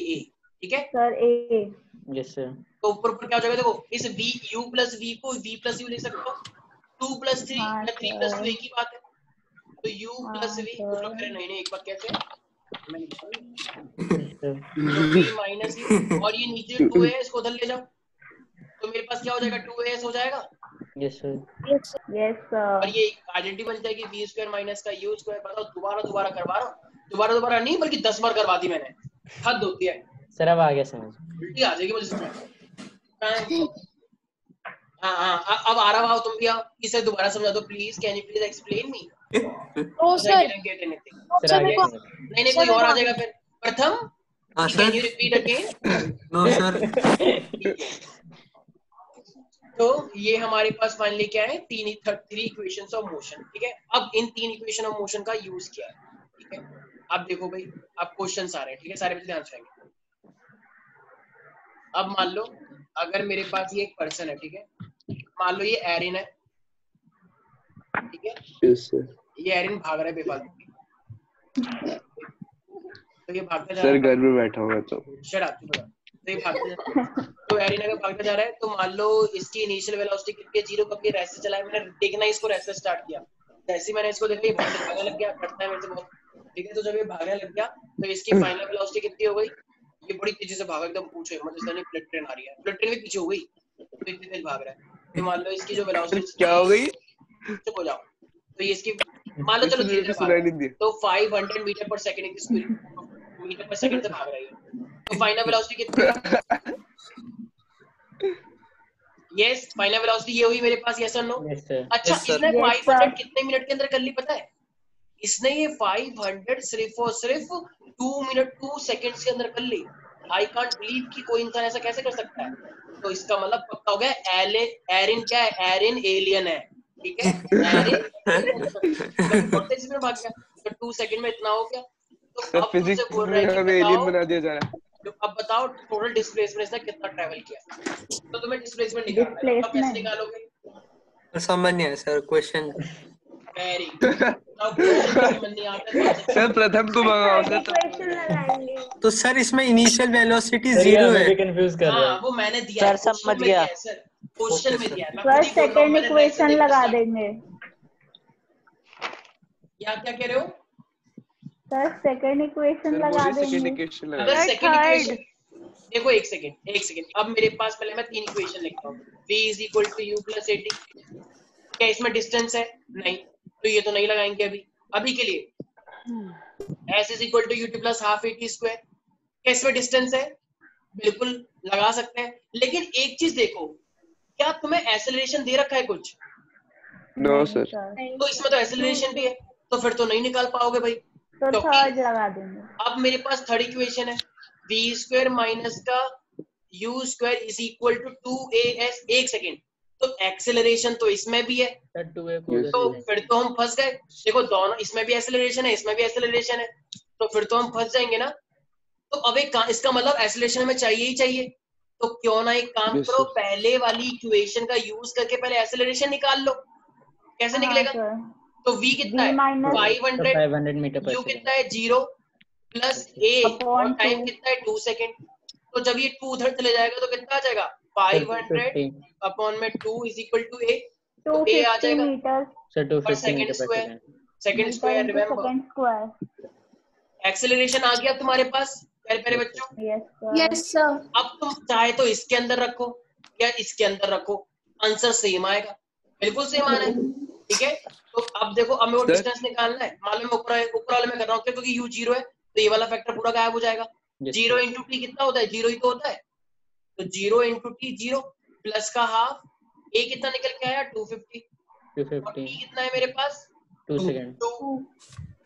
ठीक है सर ए। Yes sir. तो ऊपर ऊपर क्या हो जाएगा? देखो इस v u प्लस v को v प्लस u लिख सकते हो, 2 प्लस 3 या 3 प्लस 2 एक ही बात है। तो u प्लस v, कुछ लोग कह रहे नहीं एक बात कैसे, v माइनस u और ये नीचे 2 है, इसको उधर ले जाओ तो मेरे पास क्या हो जाएगा? 2as हो जाएगा। Yes sir. Yes sir. और ये आइडेंटिटी बन जाएगी v स्क्वायर माइनस का u स्क्वायर। बताओ दोबारा करवा रहा हूँ, दोबारा नहीं बल्कि 10 बार करवा दी मैंने, हद होती है सर। अब आ गया समझ, उल्टी आ जाएगी मुझे समझ। हाँ अब आ रहा हो तुम भी आओ, इसे दोबारा समझा दो please. Can you please explain me? ओ सर सर आ गया समझ। नहीं कोई और आ जाएगा फिर। Pratham can you repeat again? No sir. तो ये हमारे पास फाइनली क्या है? थ्री इक्वेशंस ऑफ मोशन, ठीक है। अब इन 3 इक्वेशन ऑफ मोशन का यूज किया है, ठीक है। अब देखो भाई, अब क्वेश्चंस आ रहे हैं, ठीक है, सारे बच्चे ध्यान से आएंगे। अब मान लो अगर मेरे पास ये एक पर्सन है, ठीक है, मान लो ये एरिन है, ठीक है। Yes sir. ये एरिन भाग रहा है बेफालतू, तो ये भागता जा सर रहा है, घर में बैठा हुआ तो शट अप, तो ये भागता जा रहा है। तो एरिन अगर भागता जा रहा है तो मान लो इसकी इनिशियल वेलोसिटी कितनी है? 0 कब ये रेस से चला है, मैंने देखना इसको रेस से स्टार्ट किया, जैसे मैंने इसको देखा ये भागने लग गया, करता है मेरे से बहुत, ठीक है। तो जब ये भागने लग गया तो इसकी फाइनल वेलोसिटी कितनी हो गई? ये बड़ी तेजी से भागा, एकदम पूछो मत, इसने बुलेट ट्रेन आ रही है, बुलेट ट्रेन भी पीछे हो गई, तो इतनी तेज भाग रहा है। तो मान लो इसकी जो वेलोसिटी क्या हो गई? चुप हो जाओ। तो ये इसकी मान लो, चलो धीरे धीरे तो 500 मीटर पर सेकंड की स्पीड, मीटर पर सेकंड से भाग रही है। तो फाइनल वेलोसिटी कितनी है? यस, फाइनल वेलोसिटी ये हुई मेरे पास, यस और नो? अच्छा, इसने 500 कितने मिनट के अंदर कर ली पता है? इसने ये 500 सिर्फ और सिर्फ 2 मिनट 2 सेकंड्स के अंदर कर ली। आई कांट बिलीव कि कोई इंसान ऐसा कैसे कर सकता है। तो इसका मतलब पक्का हो गया एरिन क्या है? एरिन एलियन है, ठीक है। एरिन बहुत तेजी में भाग गया, तो 2 सेकंड में इतना हो गया। तो अब फिजिक्स तुमसे बोल रहा है कि में एलियन बना दिया जा रहा है। तो अब बताओ टोटल डिस्प्लेसमेंट इसने कितना ट्रैवल किया? तो तुम्हें डिस्प्लेसमेंट निकालना है, तो कैसे निकालोगे? समझ नहीं आया सर क्वेश्चन। Very good. अब क्वेश्चन नहीं आता सर प्रथम को भगाओ सर। तो सर इसमें इनिशियल वेलोसिटी 0 है। कंफ्यूज कर रहा हाँ है वो मैंने दिया है, सर समझ गया सर क्वेश्चन में दिया है। सर सेकंड इक्वेशन लगा देंगे। या क्या कह रहे हो सर? सेकंड इक्वेशन लगा देंगे। अगर सेकंड इक्वेशन देखो, एक सेकंड। अब मेरे पास पहले मैं 3 इक्वेशन लिखता हूँ। v = u + at। क्या इसमें डिस्टेंस है? नहीं, तो ये तो नहीं लगाएंगे अभी के लिए। s = ut + ½ at²। क्या इसमें डिस्टेंस है? बिल्कुल लगा सकते हैं, लेकिन एक चीज देखो, क्या तुम्हें एक्सेलरेशन दे रखा है कुछ? No sir. तो इसमें तो एक्सेलरेशन भी है, तो फिर तो नहीं निकाल पाओगे भाई। तो थर्ड लगा देंगे। अब मेरे पास थर्ड इक्वेशन है, v² माइनस का u² = 2as। एक सेकेंड, तो एक्सेलरेशन तो इसमें भी है, तो फिर तो हम फंस गए। देखो दोनों, इसमें भी एक्सेलरेशन है, इसमें भी एक्सेलरेशन है, तो फिर तो हम फंस जाएंगे ना। तो अब एक इसका मतलब एक्सेलरेशन हमें चाहिए ही चाहिए, तो क्यों ना एक काम करो, पहले वाली इक्वेशन का यूज करके पहले एक्सेलरेशन निकाल लो। कैसे निकलेगा? तो v कितना है? 500 मीटर पर u कितना है? 0 + a और टाइम कितना है? 2 सेकंड। तो जब ये 2 उधर चले जाएगा तो कितना आ जाएगा? 500 अपॉन में 2 इज इक्वल टू a, तो a आ 250 जाएगा metre sir per 250 second metre per square, second. Second square remember. Second square. Acceleration आ गया तुम्हारे पास प्यारे प्यारे बच्चों। Yes sir. Yes sir. अब तुम चाहे तो इसके अंदर रखो या इसके अंदर रखो, आंसर सेम आएगा, बिल्कुल सेम आना है, ठीक है। तो अब देखो, अब मैं वो डिस्टेंस निकालना है, मालूम है ऊपर वाले में कर रहा हूँ क्योंकि u 0 है तो ये वाला फैक्टर पूरा गायब हो जाएगा। 0 इंटू टी कितना होता है, 0 ही तो होता है, तो 0 इंटू टी 0 प्लस का हाफ, a कितना निकल के आया 250, और t कितना है मेरे पास 2 सेकंड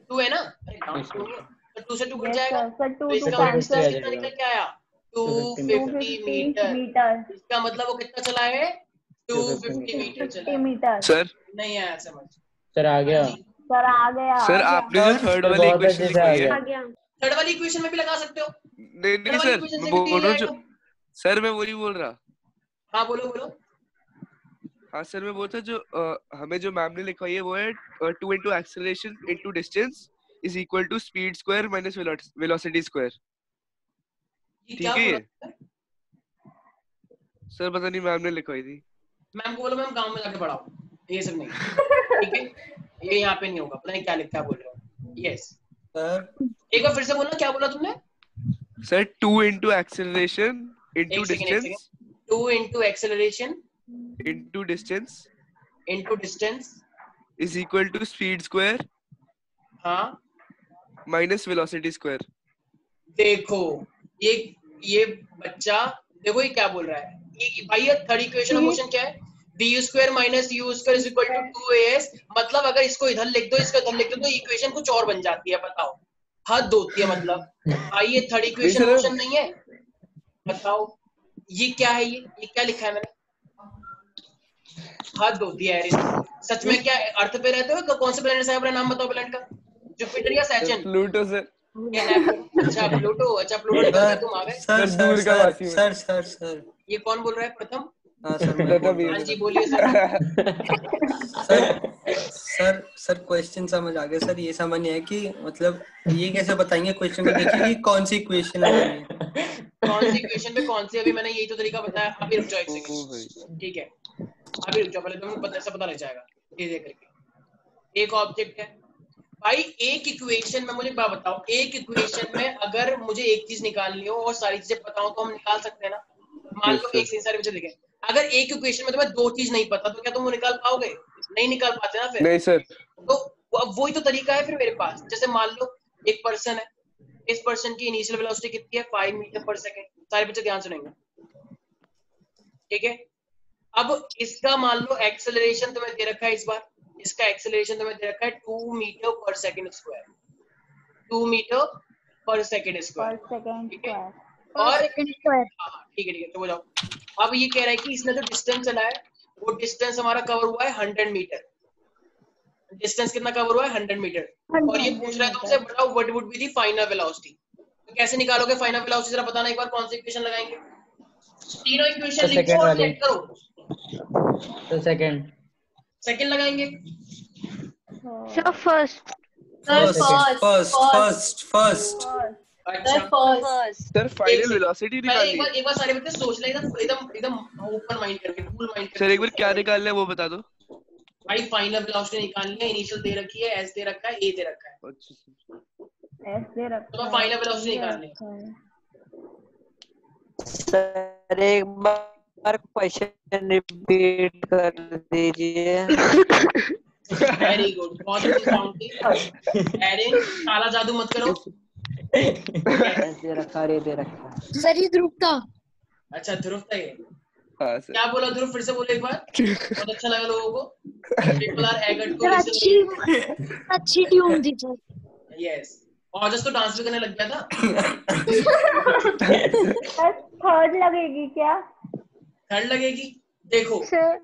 2 है ना, अरे काम क्यों नहीं है, तो 2 से 2 कट जाएगा, सर तो 2 इसका टू डिस्टेंस कैंसिल। कितना निकल के आया 250 मीटर। मीटर। इसका मतलब वो कितना चला है 250 मीटर चला 50 है। मीटर। सर नहीं आया समझ? सर आ गया। सर आ गया। सर आपने जो थर्ड वाली बहुत इक्वेशन अच्छे से आ लिखवाई है, गया। थर्ड वाली इक्वेशन में भी लगा सकते हो, नहीं थर्ड नहीं वाली सर इक्वेशन मैं से भी बोल यही रहा हूँ जो, आएगा। सर मैं वो नहीं बोल रहा, हाँ बोलो बोलो। हाँ सर मैं बोलता जो हमें जो मैम ने लिखवाई है वो है 2 into acceleration into distance is equal to speed square minus velocity square, ये ठीक क्या है बोला ये? सर पता नहीं मैम ने लिखवाई थी। मैम को बोलो मैम गांव में जाके पढ़ाओ, ये सब नहीं, ठीक है, ये यहाँ पे नहीं होगा, पता नहीं क्या लिखा है बोल रहे हो। यस सर एक बार फिर से बोलना, क्या बोला तुमने? सर 2 इंटू एक्सेलरेशन इंटू एक second distance 2 into acceleration into distance into distance is equal to speed square हाँ माइनस वेलोसिटी स्क्वायर। देखो ये बच्चा देखो ये क्या बोल रहा है, ये भाई ये थर्ड इक्वेशन ऑफ मोशन क्या है, b square minus u square is equal to 2as, मतलब अगर इसको इधर लिख दो इसको इधर लिख दो तो इक्वेशन कुछ और बन जाती है, बताओ हद होती है, मतलब भाई ये थर्ड इक्वेशन सर। मोशन नहीं है, बताओ ये क्या है, ये क्या लिखा है मैंने, हद होती है यार, सच में क्या अर्थ पे रहते हो, कौन से प्लेनेट साहब नाम बताओ प्लेनेट का, जुपिटर या सैटर्न? Pluto sir. अच्छा प्लूटो, अच्छा प्लूटो निकल गया, तुम आ गए। सर सर, दूर का वासी हूँ। सर सर सर ये कौन बोल रहा है प्रथम? हाँ सर मैं बोल रहा हाँ हूँ जी सर। बोलिए सर। सर क्वेश्चन समझ आ गया सर, ये समझ नहीं है कि मतलब ये कैसे बताएंगे क्वेश्चन को देखिए कि कौन सी इक्वेशन लगानी है, कौन सी इक्वेशन पे कौन सी, अभी मैंने यही तो तरीका बताया, अभी रुक जाओ एक सेकंड, ठीक है अभी रुक जाओ, पहले तुम्हें पता लग जाएगा धीरे करके। एक ऑब्जेक्ट है भाई, एक इक्वेशन में मुझे बात बताओ, एक इक्वेशन में अगर मुझे एक चीज निकालनी हो और सारी चीजें पता हो तो हम निकाल सकते हैं ना, मान लो एक सारे बच्चे देखें, अगर एक इक्वेशन में तुम्हें दो चीज नहीं पता तो क्या तुम वो निकाल पाओगे? नहीं निकाल पाते ना फिर। नहीं सर। तो अब वही तो तरीका है फिर मेरे पास, जैसे मान लो एक पर्सन है, इस पर्सन की इनिशियल वेलोसिटी कितनी है 5 मीटर पर सेकंड, सारे बच्चे ध्यान सुनेंगे, ठीक है। अब इसका मान लो एक्सेलरेशन तुम्हें दे रखा है, इस बार इसका एक्सेलरेशन तुम्हें दे रखा है 2 metre per second square, 2 metre per second square, ठीक है। और हाँ ठीक है तो हो जाओ। अब ये कह रहा है कि इसने जो डिस्टेंस चला है वो डिस्टेंस हमारा कवर हुआ है 100 मीटर, डिस्टेंस कितना कवर हुआ है 100 मीटर, और ये पूछ रहा है तुमसे बताओ what would be the final velocity, तो कैसे निकालोगे फाइनल वेलोसिटी जरा बताना एक बार, कौन सी इक्वेशन लगाएंगे? तीनों इक्वेशन लिखो और सेट करो। तो सेकंड लगाएंगे। सर फर्स्ट फर्स्ट अच्छा सर फाइनल वेलोसिटी निकालनी है। एक बार सारे बच्चे सोच ले, एकदम ओपन माइंड करके, कूल माइंड करके। सर एक बार क्या निकालना है वो बता दो। भाई फाइनल वेलोसिटी निकालनी है, इनिशियल दे रखी है, एस दे रखा है, ए दे रखा है, एस दे रखा तो है, फाइनल वेलोसिटी निकालनी है। सर एक बार क्वेश्चन रिपीट कर दीजिए। वेरी गुड, बहुत अच्छी साउंड थी। एरिन काला जादू मत करो। दे रखा रे दे रखा। सर ये ध्रुव था। अच्छा ध्रुव था ये। हाँ सर। क्या बोला ध्रुव, फिर से बोलो एक बार, बहुत अच्छा लगा लोगों को। People are eager to sir listen. अच्छी ट्यून थी सर। Yes. और जस्ट तो डांस भी करने लग गया था। थर्ड लगेगी क्या? थर्ड लगेगी, देखो सर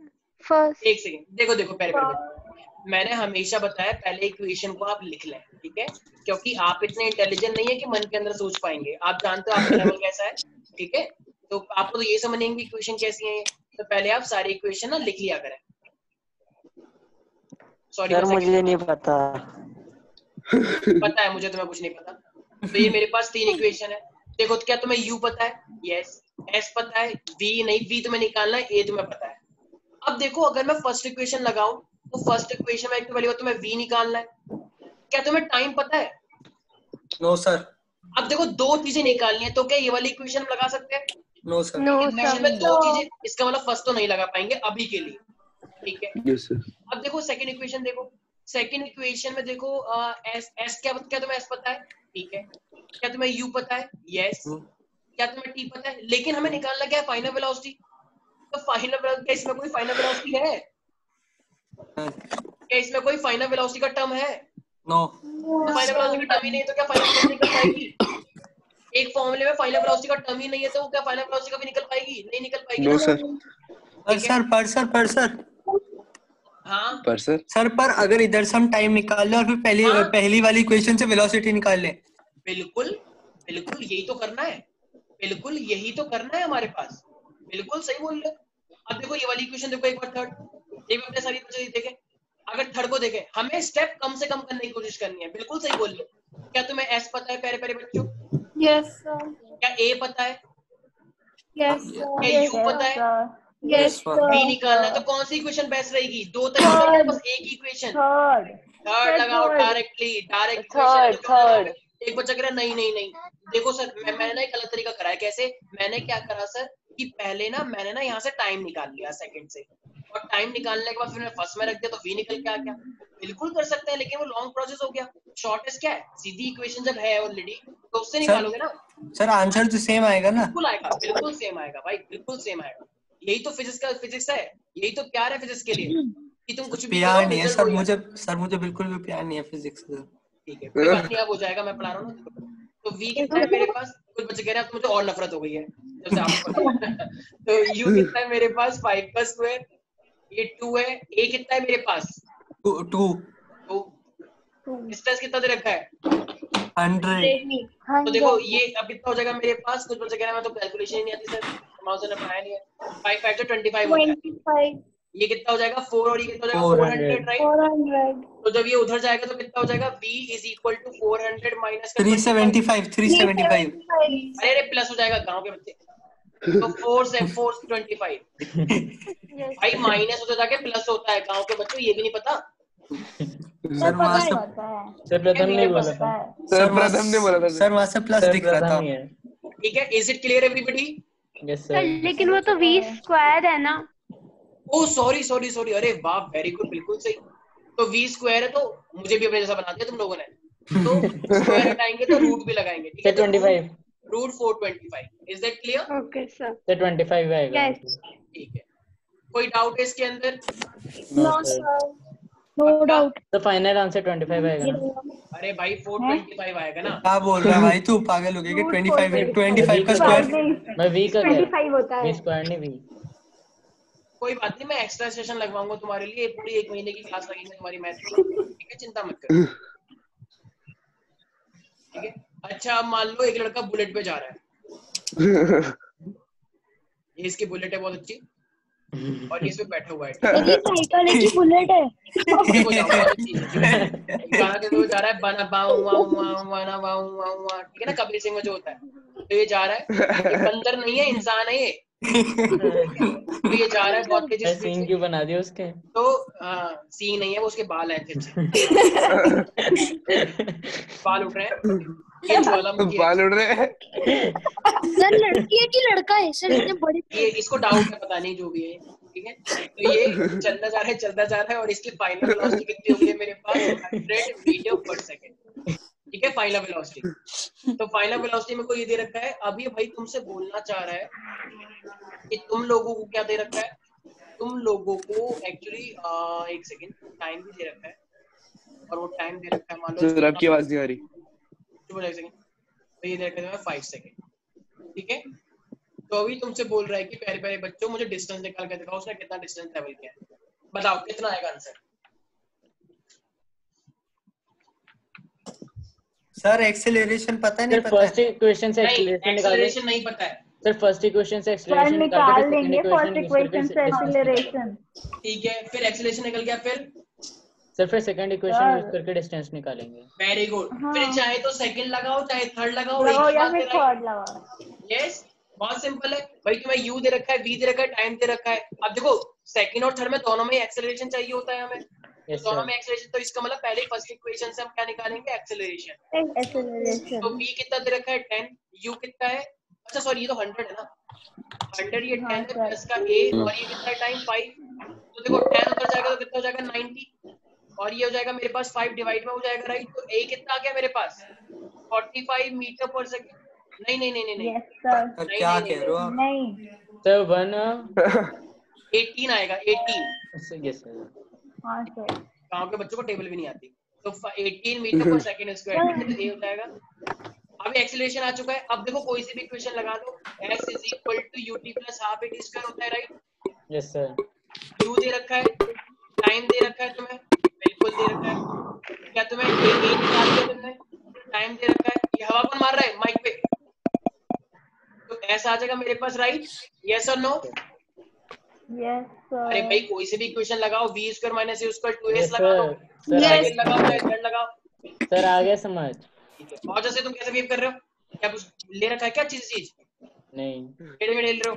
फर्स्ट। एक सेकंड, देखो पहले मैंने हमेशा बताया पहले इक्वेशन को आप लिख लें, ठीक है, क्योंकि आप इतने इंटेलिजेंट नहीं है कि मन के अंदर सोच पाएंगे, आप जानते हो आपका लेवल कैसा है, ठीक है, तो आपको तो ये समझेंगे इक्वेशन कैसी है, तो पहले आप सारी इक्वेशन ना लिख लिया करें। सॉरी सर मुझे नहीं पता। पता है मुझे, तुम्हें कुछ नहीं पता। तो ये मेरे पास 3 इक्वेशन है, देखो क्या तुम्हें u पता है? यस। एस पता है, वी नहीं, वी तुम्हें निकालना है, ए तुम्हें पता है। अब देखो अगर मैं फर्स्ट इक्वेशन लगाऊं तो फर्स्ट इक्वेशन में एक तो पहली बात तुम्हें वी निकालना है। क्या तुम्हें टाइम पता है? No sir. अब देखो दो चीजें निकालनी है, तो क्या ये वाली इक्वेशन लगा सकते हैं? No sir. इक्वेशन में दो चीजें, इसका मतलब फर्स्ट तो नहीं लगा पाएंगे अभी के लिए, ठीक है। Yes sir. अब देखो सेकंड इक्वेशन देखो, सेकंड इक्वेशन में देखो एस एस क्या तुम्हें एस पता है? ठीक है। क्या तुम्हें यू पता है? यस। क्या तुम्हें टी पता है? लेकिन हमें निकालना क्या है? Final velocity. तो फाइनल वेलोसिटी, क्या इसमें कोई फाइनल वेलोसिटी है? क्या इसमें कोई फाइनल वेलोसिटी का टर्म है? नो। तो फाइनल वेलोसिटी का टर्म ही नहीं है तो क्या फाइनल वेलोसिटी निकल पाएगी? एक फॉर्मूले में फाइनल वेलोसिटी का टर्म ही नहीं है तो क्या फाइनल वेलोसिटी कभी निकल पाएगी? नहीं निकल पाएगी। No sir. पर सर हाँ पर सर पर अगर इधर से हम टाइम निकाल लें और फिर पहली वाली इक्वेशन से वेलोसिटी निकाल लें। बिल्कुल बिल्कुल यही तो करना है, बिल्कुल यही तो करना है हमारे पास, बिल्कुल सही बोल रहे हो। अब देखो ये वाली इक्वेशन देखो एक बार थर्ड, ये भी अपने सारी बच्चे देखें। अगर थर्ड को देखें, हमें स्टेप कम से कम करने की कोशिश करनी है, बिल्कुल सही बोल रहे हो। क्या तुम्हें एस पता है प्यारे प्यारे बच्चों? Yes sir. क्या ए पता है? यस क्या सर। यू पता है? Yes B sir. निकालना है तो कौन सी इक्वेशन बेस्ट रहेगी? दो तरीके हैं, बस एक ही इक्वेशन। थर्ड लगाओ डायरेक्टली, डायरेक्ट इक्वेशन। एक बच्चा कह रहा नहीं नहीं नहीं, देखो सर मैंने ना एक अलग तरीका करा है। कैसे? मैंने क्या करा सर कि पहले ना मैंने ना यहाँ से टाइम निकाल लिया सेकंड से, और टाइम निकालने के बाद फिर मैं फर्स्ट में रख दिया तो वी निकल के आ गया। बिल्कुल कर सकते हैं, लेकिन वो लॉन्ग प्रोसेस हो गया। शॉर्टेस्ट क्या है? सीधी इक्वेशन जब है ऑलरेडी तो उससे निकालोगे ना। सर आंसर तो सेम आएगा ना? बिल्कुल आएगा, बिल्कुल सेम आएगा भाई, बिल्कुल सेम आएगा। यही तो फिजिक्स है, यही तो प्यार है फिजिक्स के लिए कि तुम कुछ भी प्यार करो, नहीं है रिजल्ट सर, वही आता मुझे बिल्कुल भी प्यार नहीं है फिजिक्स से। ठीक है कोई बात नहीं, अब हो जाएगा, मैं पढ़ा रहा हूँ ना। तो v कितना है मेरे पास? कुछ बच्चे कह रहे हैं मुझे और नफरत हो गई है जब से आपको पढ़ा। तो u कितना है मेरे पास? 5 का स्क्वायर, ये 2 है। a कितना है मेरे पास? 2। डिस्टेंस कितना दे रखा है? 100। तो देखो ये अब कितना हो जाएगा मेरे पास? कुछ बच्चे कह रहे हैं मैं तो कैलकुलेशन ही नहीं आती सर, माउस ने पढ़ाया नहीं है। 5 5 तो 25 होता है। 25। ये कितना हो जाएगा? 4 और ये कितना हो जाएगा? 400 राइट। 400। तो जब ये उधर जाएगा तो कितना हो जाएगा? v is equal to 400 minus 375। अरे प्लस हो जाएगा गांव के बच्चे। तो 4 से 425 भाई माइनस होता जाके प्लस होता है गांव के बच्चों, ये भी नहीं पता? सर वहाँ से सर प्रथम नहीं बोला था। प्रथम ने बोला था सर वहाँ से प्लस दिख रहा था। ठीक है, is it clear everybody? Yes sir. लेकिन वो तो v स्क्वायर है ना। ओ सॉरी, अरे वाह वेरी गुड, बिल्कुल सही। तो v स्क्वायर है तो मुझे भी अपने जैसा बना दिया तुम लोगों ने। तो स्क्वायर हटाएंगे तो रूट भी लगाएंगे, ठीक है? Sir 25। Root 425, is that clear? Okay sir. Sir 25 आएगा। ठीक है, कोई डाउट है इसके अंदर? No sir, no doubt. तो फाइनल आंसर 25 आएगा ना? अरे भाई 425 आएगा ना? क्या बोल रहा है भाई तू? पागल हो गया कि 25 का स्क्वायर? मैं v का कह रहा 25 होता हूँ, है। v स्क्वायर नहीं v। कोई बात नहीं, मैं एक्स्ट्रा सेशन लगवाऊंगा तुम्हारे लिए, पूरी 1 महीने की क्लास लगेगी तुम्हारी मैथ की, ठीक है? चिंता मत करो, ठीक है? अच्छा अब मान लो एक लड़का बुलेट पे जा रहा है, ये इसकी बुलेट है बहुत अच्छी और ये इस पे बैठा हुआ है, मेरी साइकिल की बुलेट है। देखो जाओ, बहुत अच्छी है। गाना के तो जा रहा है बना बाऊ वाऊ वाऊ वाना वाऊ वाऊ वाऊ, ठीक है ना? कबीर सिंह में जो होता है, तो ये जा रहा है, ये बंदर नहीं है, इंसान है ये। तो ये जा रहा है बहुत तेजी से, सीन क्यों बना दिया उसके? तो सीन नहीं है वो, उसके बाल हैं अच्छे, बाल उठ रहे हैं, ये ज्वालामुखी है। बाल उड़ रहे हैं। सर लड़की है कि लड़का है? सर इतने बड़े। ये इसको डाउट है, पता नहीं जो भी है, ठीक है? तो ये चलता जा रहा है और इसकी फाइनल वेलोसिटी कितनी होगी मेरे पास? 100 मीटर पर सेकंड, ठीक है? Final velocity. तो फाइनल वेलोसिटी में कोई ये दे रखा है। अब ये भाई तुमसे बोलना चाह रहा है कि तुम लोगों को क्या दे रखा है? तुम लोगों को एक्चुअली एक सेकंड टाइम भी दे रखा है, और वो टाइम दे रखा है मान लो सर आपकी आवाज नहीं आ रही। एक सेकंड, तो ये दे रखा है 5 सेकंड, ठीक है? तो अभी तुमसे बोल रहा है कि प्यारे प्यारे बच्चों मुझे डिस्टेंस निकाल के दिखाओ, उसने कितना डिस्टेंस ट्रैवल किया है, बताओ कितना आएगा आंसर? सर एक्सेलरेशन पता नहीं? सर फर्स्ट इक्वेशन से एक्सेलरेशन निकालें। एक्सेलरेशन नहीं पता है सर फर्स्ट इक्वेशन से सर एक्सेलरेशन निकाल लेंगे फर्स्ट इक्वेशन से एक्सीलरेशन। ठीक है, फिर एक्सेलरेशन निकल गया, फिर सर फिर सेकंड इक्वेशन यूज करके डिस्टेंस निकालेंगे। Very good. हाँ। फिर चाहे तो सेकंड लगाओ चाहे थर्ड लगाओ, लगाओ एक ही या बात फिर है, थर्ड लगाओ। यस बहुत सिंपल है भाई, तुम्हें u दे रखा है, v दे रखा है, टाइम दे रखा है। अब देखो सेकंड और थर्ड में दोनों में एक्सेलरेशन चाहिए होता है हमें, यस दोनों सर में एक्सेलरेशन, तो इसका मतलब पहले फर्स्ट इक्वेशन से हम क्या निकालेंगे, एक्सेलरेशन। एक्सेलरेशन तो v कितना दे रखा है 10, u कितना है, अच्छा सॉरी ये तो 100 है ना, 100 ये 10 हाँ है सर प्लस का a, और ये कितना है टाइम 5, तो देखो 10 उधर जाएगा तो कितना हो जाएगा 90, और ये हो जाएगा मेरे पास 5 डिवाइड में हो जाएगा राइट। तो a कितना आ गया मेरे पास 45 मीटर पर सेकंड, नहीं नहीं नहीं नहीं नहीं यस सर नहीं क्या नहीं कह रहे हो आप? नहीं सर 1 18 आएगा 18, यस सर हाँ सर गांव के बच्चों को टेबल भी नहीं आती, तो 18 मीटर पर सेकंड स्क्वायर, तो a हो जाएगा। अभी एक्सीलरेशन आ चुका है, अब देखो कोई सी भी इक्वेशन लगा दो, x = ut + half at square होता है राइट। यस सर u दे रखा है, टाइम दे रखा है तुम्हें, बिल्कुल दे रखा है, क्या तुम्हें a निकाल दिया तुमने, टाइम दे रखा है, ये हवा कौन मार रहा है माइक पे, तो ऐसा आ जाएगा मेरे पास राइट, यस और नो। यस अरे सर भाई कोई से भी इक्वेशन लगाओ, v² - u² 2s यस लगा दो, सर सेकंड लगाओ या थर्ड लगाओ, सर आ गया समझ। ठीक है। और जैसे तुम कैसे बिहेव कर रहे हो, क्या कुछ ले रखा है क्या चीज नहीं टेढ़े में ढेल रहे हो,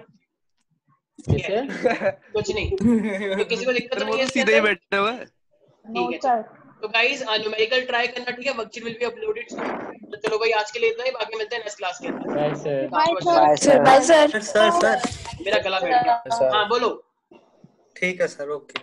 कैसे कुछ नहीं, तो किसी को दिक्कत सर नहीं वो है तो इसके सीधे ही अंदर, बैठा हुआ है। नो ठीक है। सर तो गाइस न्यूमेरिकल ट्राई करना, ठीक है, वर्कशीट विल बी अपलोडेड सून। तो चलो भाई आज के लिए इतना ही, बाकी मिलते हैं नेक्स्ट क्लास के अंदर। Bye sir bye bye sir sir. Bye sir sir मेरा गला बैठ गया, हाँ बोलो। ठीक है सर, ओके।